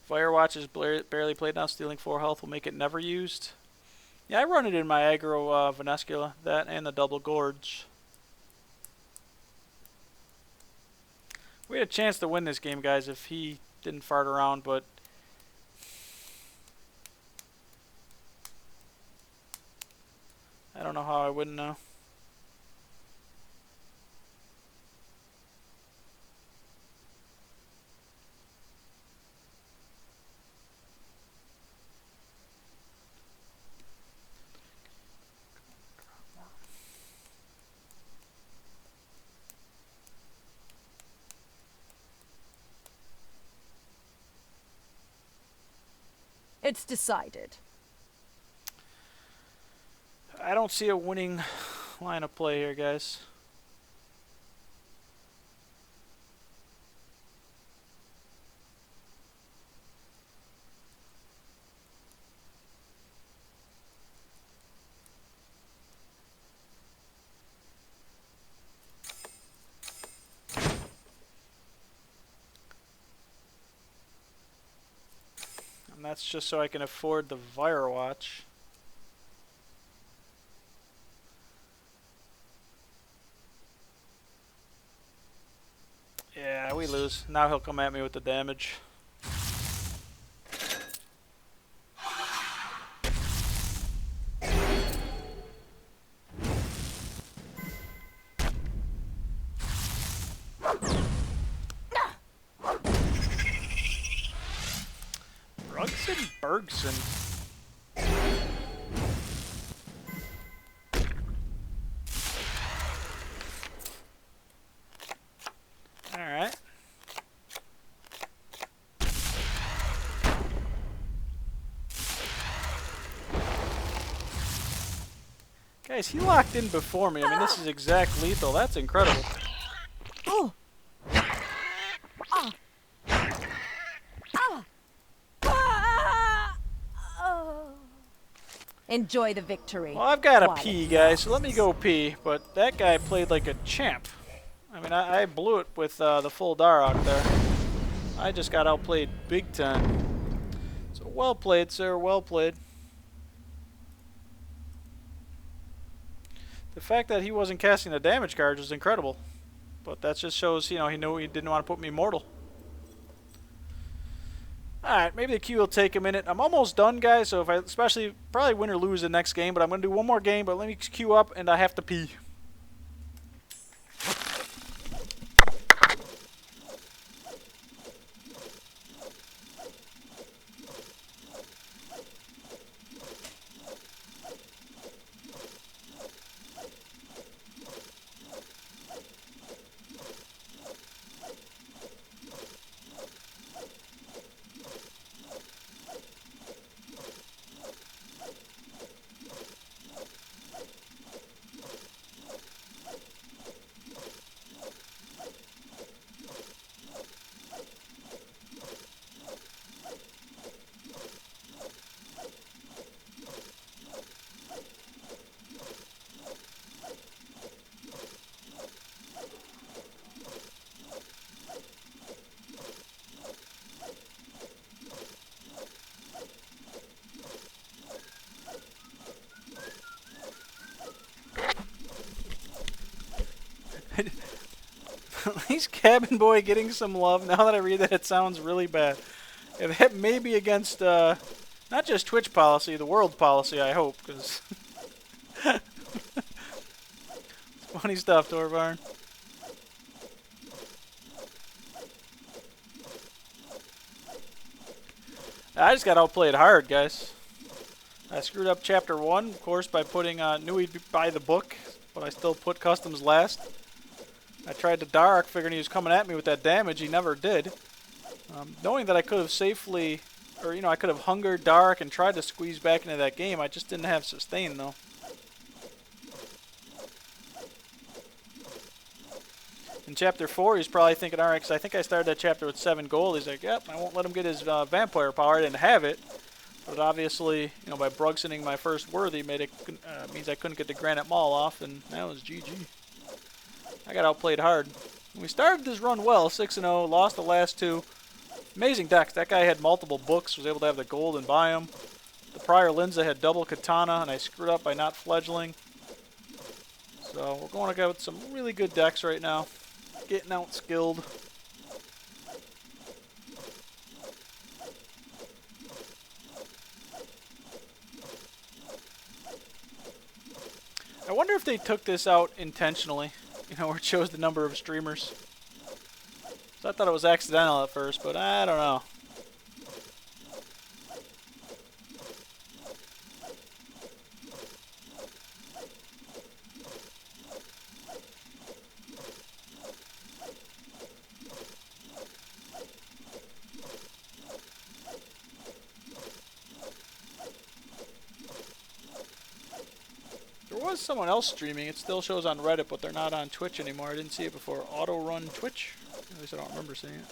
Firewatch is barely played now. Stealing 4 health will make it never used. Yeah, I run it in my aggro Venescula. That and the double gorge. We had a chance to win this game, guys, if he didn't fart around, but I don't know how I wouldn't know. It's decided. I don't see a winning line of play here, guys. And that's just so I can afford the Firewatch. Yeah, we lose. Now he'll come at me with the damage. Brugson Bergson. Alright. Guys, he locked in before me. I mean, this is exact lethal. That's incredible. Oh. Enjoy the victory. Well, I've got to Quiet. pee, guys, so let me go pee. But that guy played like a champ. I mean, I blew it with the full Darok there. I just got outplayed big time. So well played, sir. Well played. The fact that he wasn't casting the damage cards is incredible. But that just shows, you know, he knew he didn't want to put me mortal. Alright, maybe the queue will take a minute. I'm almost done, guys, so if I, especially, probably win or lose the next game, but I'm going to do one more game, but let me queue up, and I have to pee. At least Cabin Boy getting some love. Now that I read that, it sounds really bad. And that may be against not just Twitch policy, the world policy, I hope, because funny stuff, Torvarn. I just got outplayed hard, guys. I screwed up chapter 1, of course, by putting, knew he'd buy the book, but I still put customs last. I tried to dark, figuring he was coming at me with that damage. He never did. Knowing that I could have safely, or, I could have hungered dark and tried to squeeze back into that game, I just didn't have sustain, though. In chapter 4, he's probably thinking, alright, because I think I started that chapter with 7 gold. He's like, yep, I won't let him get his vampire power. I didn't have it. But obviously, by Brugsoning my first worthy means I couldn't get the Granite Maul off, and that was GG. I got outplayed hard. We started this run well, 6-0, lost the last 2. Amazing decks. That guy had multiple books, was able to have the gold and buy them. The prior Linza had double katana, and I screwed up by not fledgling. So we're going to go with some really good decks right now. Getting outskilled. I wonder if they took this out intentionally, or chose the number of streamers. So I thought it was accidental at first, but I don't know. There was someone else streaming. It still shows on Reddit, but they're not on Twitch anymore. I didn't see it before. Auto Run Twitch? At least I don't remember seeing it.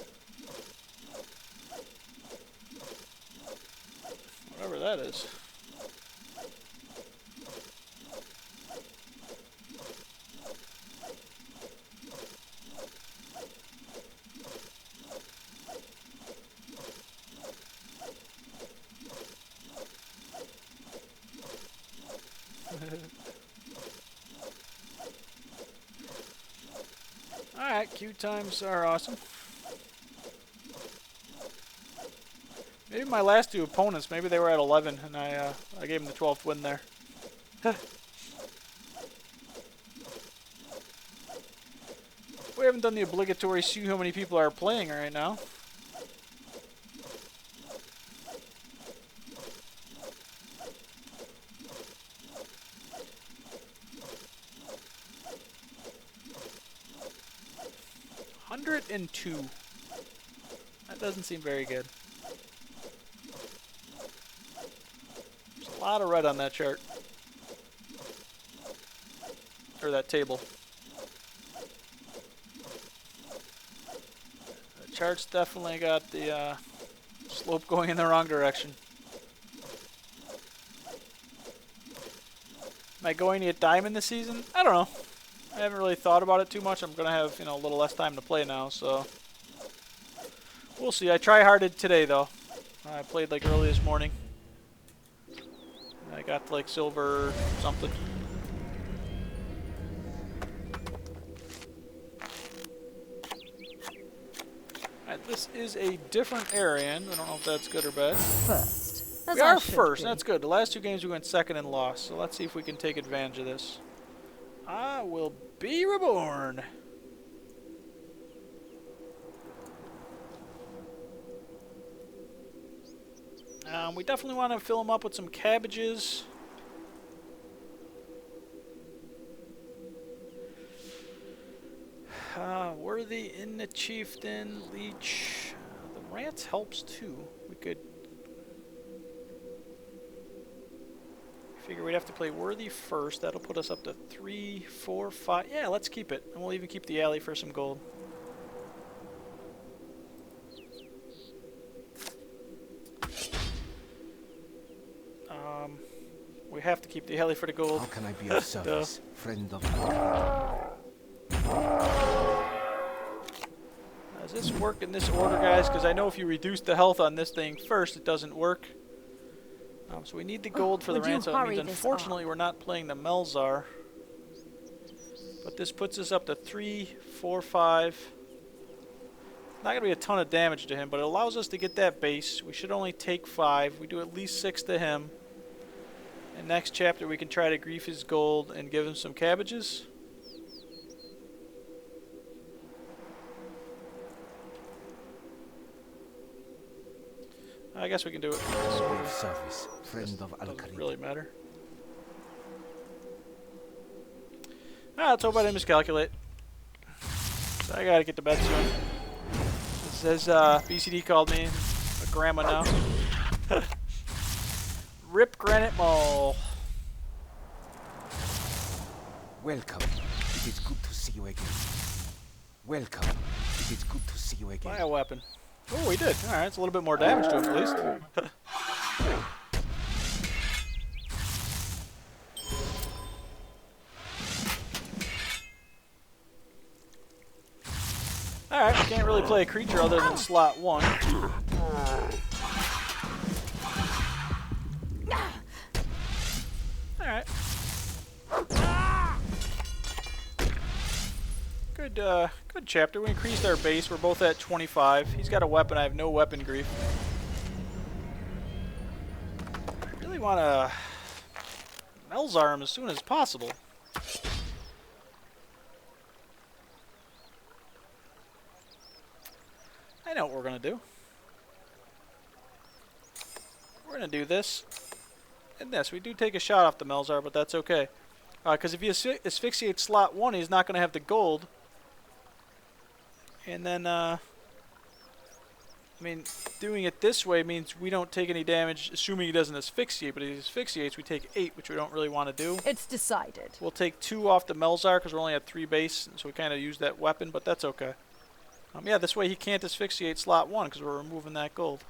Whatever that is. Alright, queue times are awesome. Maybe my last 2 opponents, maybe they were at 11, and I gave them the 12th win there. We haven't done the obligatory see how many people are playing right now. $102. That doesn't seem very good. There's a lot of red on that chart. Or that table. The chart's definitely got the slope going in the wrong direction. Am I going to get diamond this season? I don't know. I haven't really thought about it too much. I'm going to have, a little less time to play now, so we'll see. I try-harded today, though. I played, early this morning. I got, silver something. Alright, this is a different area. I don't know if that's good or bad. First. As We I are should first. be. That's good. The last 2 games we went second and lost, so let's see if we can take advantage of this. I will be reborn. We definitely want to fill them up with some cabbages. Worthy in the chieftain, leech. The rats helps too. We could figure we'd have to play worthy first. That'll put us up to 3, 4, 5. Yeah, let's keep it, and we'll even keep the alley for some gold. We have to keep the alley for the gold. How can I be of service, friend of Does this work in this order, guys? Because I know if you reduce the health on this thing first, it doesn't work. So we need the gold for the Would you ransom. That means, hurry this unfortunately, we're not playing the Melzar. But this puts us up to 3, 4, 5. Not going to be a ton of damage to him, but it allows us to get that base. We should only take 5. We do at least 6 to him. And next chapter, we can try to grief his gold and give him some cabbages. I guess we can do it. Be of service, friend of Doesn't Al-Kharid. really matter. Let's hope I didn't miscalculate. So I gotta get to bed soon. It says BCD called me a grandma now. Rip Granite Mall. Welcome. It is good to see you again. Welcome. It is good to see you again. Buy a weapon. Oh, we did. Alright, it's a little bit more damage to him at least. Alright, we can't really play a creature other than slot 1. Alright. Good chapter. We increased our base. We're both at 25. He's got a weapon. I have no weapon grief. I really want to Melzar him as soon as possible. I know what we're going to do. We're going to do this and this. We do take a shot off the Melzar, but that's okay. Because if he asphyxiates slot 1, he's not going to have the gold. And then, I mean, doing it this way means we don't take any damage, assuming he doesn't asphyxiate. But if he asphyxiates, we take 8, which we don't really want to do. It's decided. We'll take 2 off the Melzar, because we're only at 3 base, so we kind of use that weapon, but that's okay. Yeah, this way he can't asphyxiate slot 1, because we're removing that gold.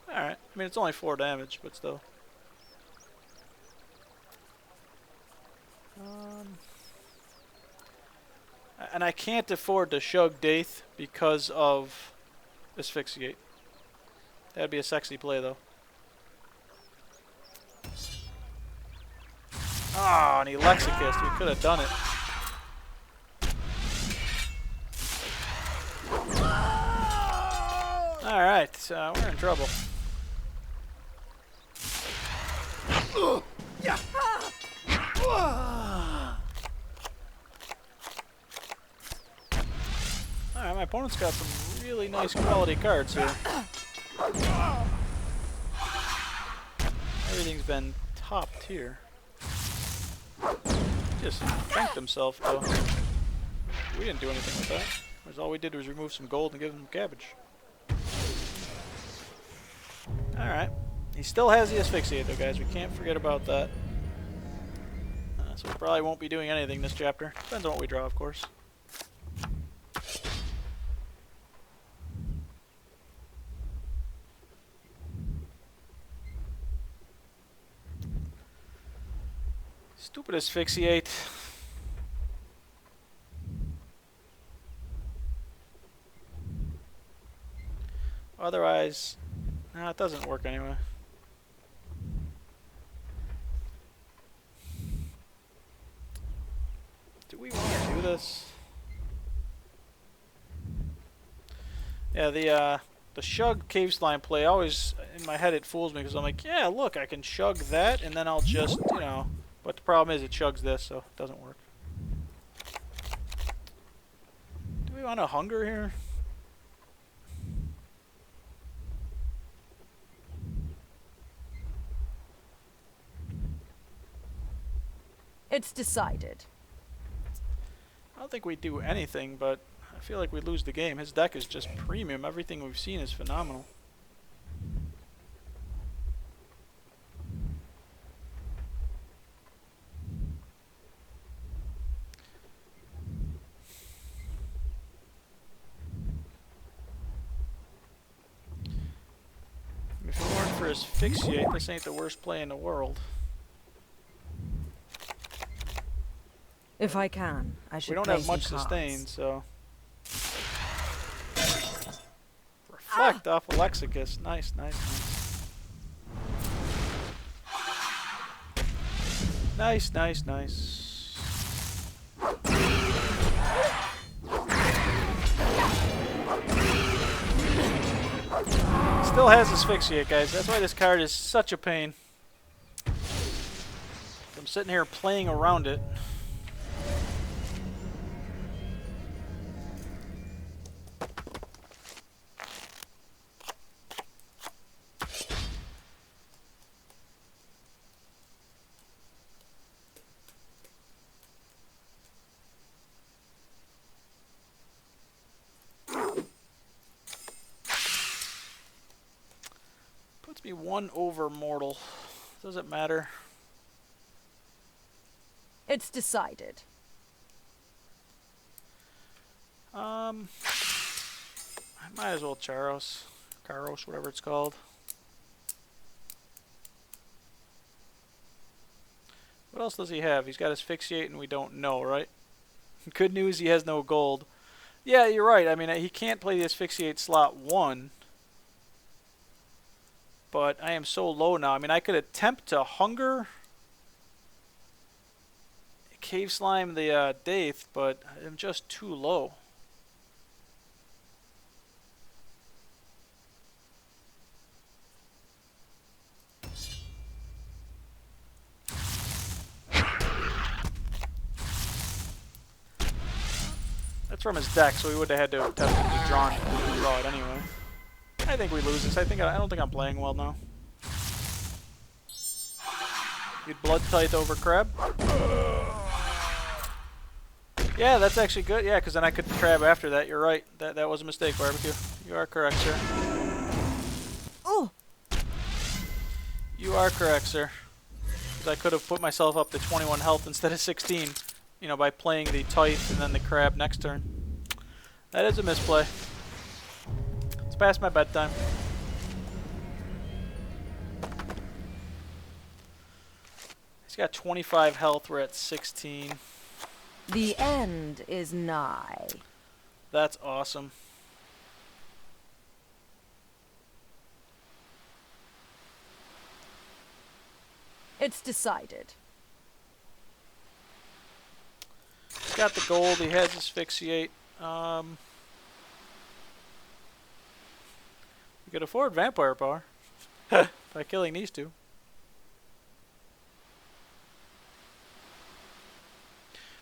Alright, I mean, it's only 4 damage, but still. And I can't afford to Shug Daith because of asphyxiate. That'd be a sexy play, though. Oh, and he Lexicist. We could have done it. Alright, we're in trouble. Alright, my opponent's got some really nice quality cards here. Everything's been top tier. Just thanked himself, though. We didn't do anything with that. Because all we did was remove some gold and give him cabbage. Alright. He still has the asphyxiate, though, guys. We can't forget about that. So we probably won't be doing anything this chapter. Depends on what we draw, of course. Stupid asphyxiate. Otherwise, it doesn't work anyway. Do we want to do this? Yeah, the Shug Cave Slime play, always, in my head it fools me, because I'm like, yeah, look, I can Shug that, and then I'll just, you know, but the problem is it Shugs this, so it doesn't work. Do we want to Hunger here? It's decided. I don't think we do anything, but I feel like we lose the game. His deck is just premium. Everything we've seen is phenomenal. If it weren't for Asphyxiate, this ain't the worst play in the world. If I can, I should. We don't play have much some sustain, cards. so. Reflect off of Lexicus. Nice, nice, nice. Nice, nice, nice. Still has Asphyxiate, guys. That's why this card is such a pain. I'm sitting here playing around it. be 1 over mortal. Does it matter? It's decided. I might as well Charos. Karos, whatever it's called. What else does he have? He's got asphyxiate and we don't know, right? Good news, he has no gold. Yeah, you're right. I mean, he can't play the asphyxiate slot 1. But I am so low now. I mean, I could attempt to hunger cave slime the Daith, but I'm just too low. That's from his deck, so he would have had to have attempted to draw it anyway. I think we lose this. I don't think I'm playing well now. You'd blood tithe over crab. Yeah, that's actually good. Yeah, because then I could crab after that. You're right. That was a mistake, barbecue. You are correct, sir. Oh! You are correct, sir. Because I could have put myself up to 21 health instead of 16. You know, by playing the tithe and then the crab next turn. That is a misplay. It's past my bedtime. He's got 25 health. We're at 16. The end is nigh. That's awesome. It's decided. He's got the gold. He has asphyxiate. We could afford vampire power by killing these two.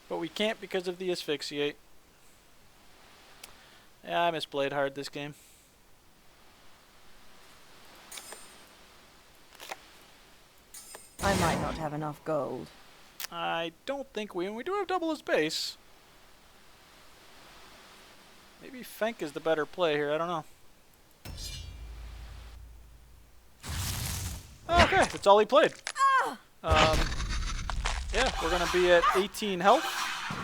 But we can't because of the asphyxiate. Yeah, I misplayed hard this game. I might not have enough gold. I don't think we do have double his base. Maybe Fenk is the better play here. I don't know. Okay, that's all he played. Yeah, we're going to be at 18 health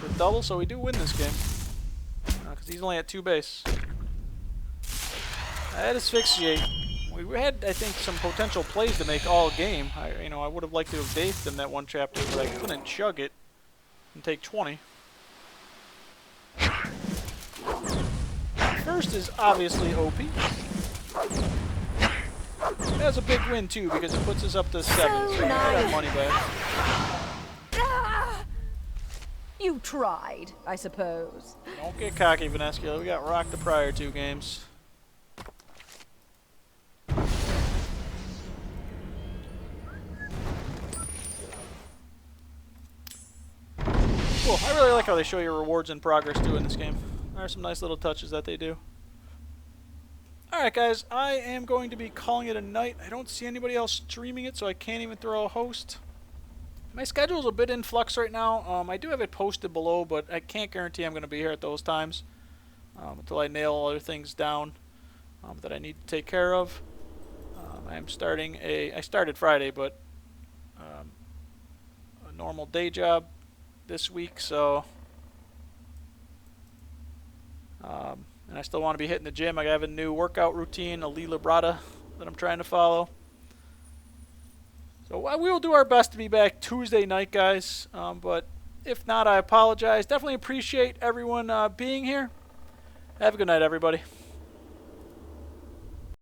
with double, so we do win this game. Because he's only at 2 base. That asphyxiate. We had, I think, some potential plays to make all game. I would have liked to have Daithed him that one chapter, but I couldn't chug it and take 20. First is obviously OP. That's a big win too because it puts us up to 7, so we get our money back. You tried, I suppose. Don't get cocky, Vanessa. We got rocked the prior 2 games. Cool. I really like how they show you rewards in progress too in this game. There are some nice little touches that they do. Alright guys, I am going to be calling it a night. I don't see anybody else streaming it, so I can't even throw a host. My schedule is a bit in flux right now. I do have it posted below, but I can't guarantee I'm going to be here at those times until I nail other things down that I need to take care of. I started Friday, but a normal day job this week, so and I still want to be hitting the gym. I have a new workout routine, a Lee Labrada, that I'm trying to follow. So we will do our best to be back Tuesday night, guys. But if not, I apologize. Definitely appreciate everyone being here. Have a good night, everybody.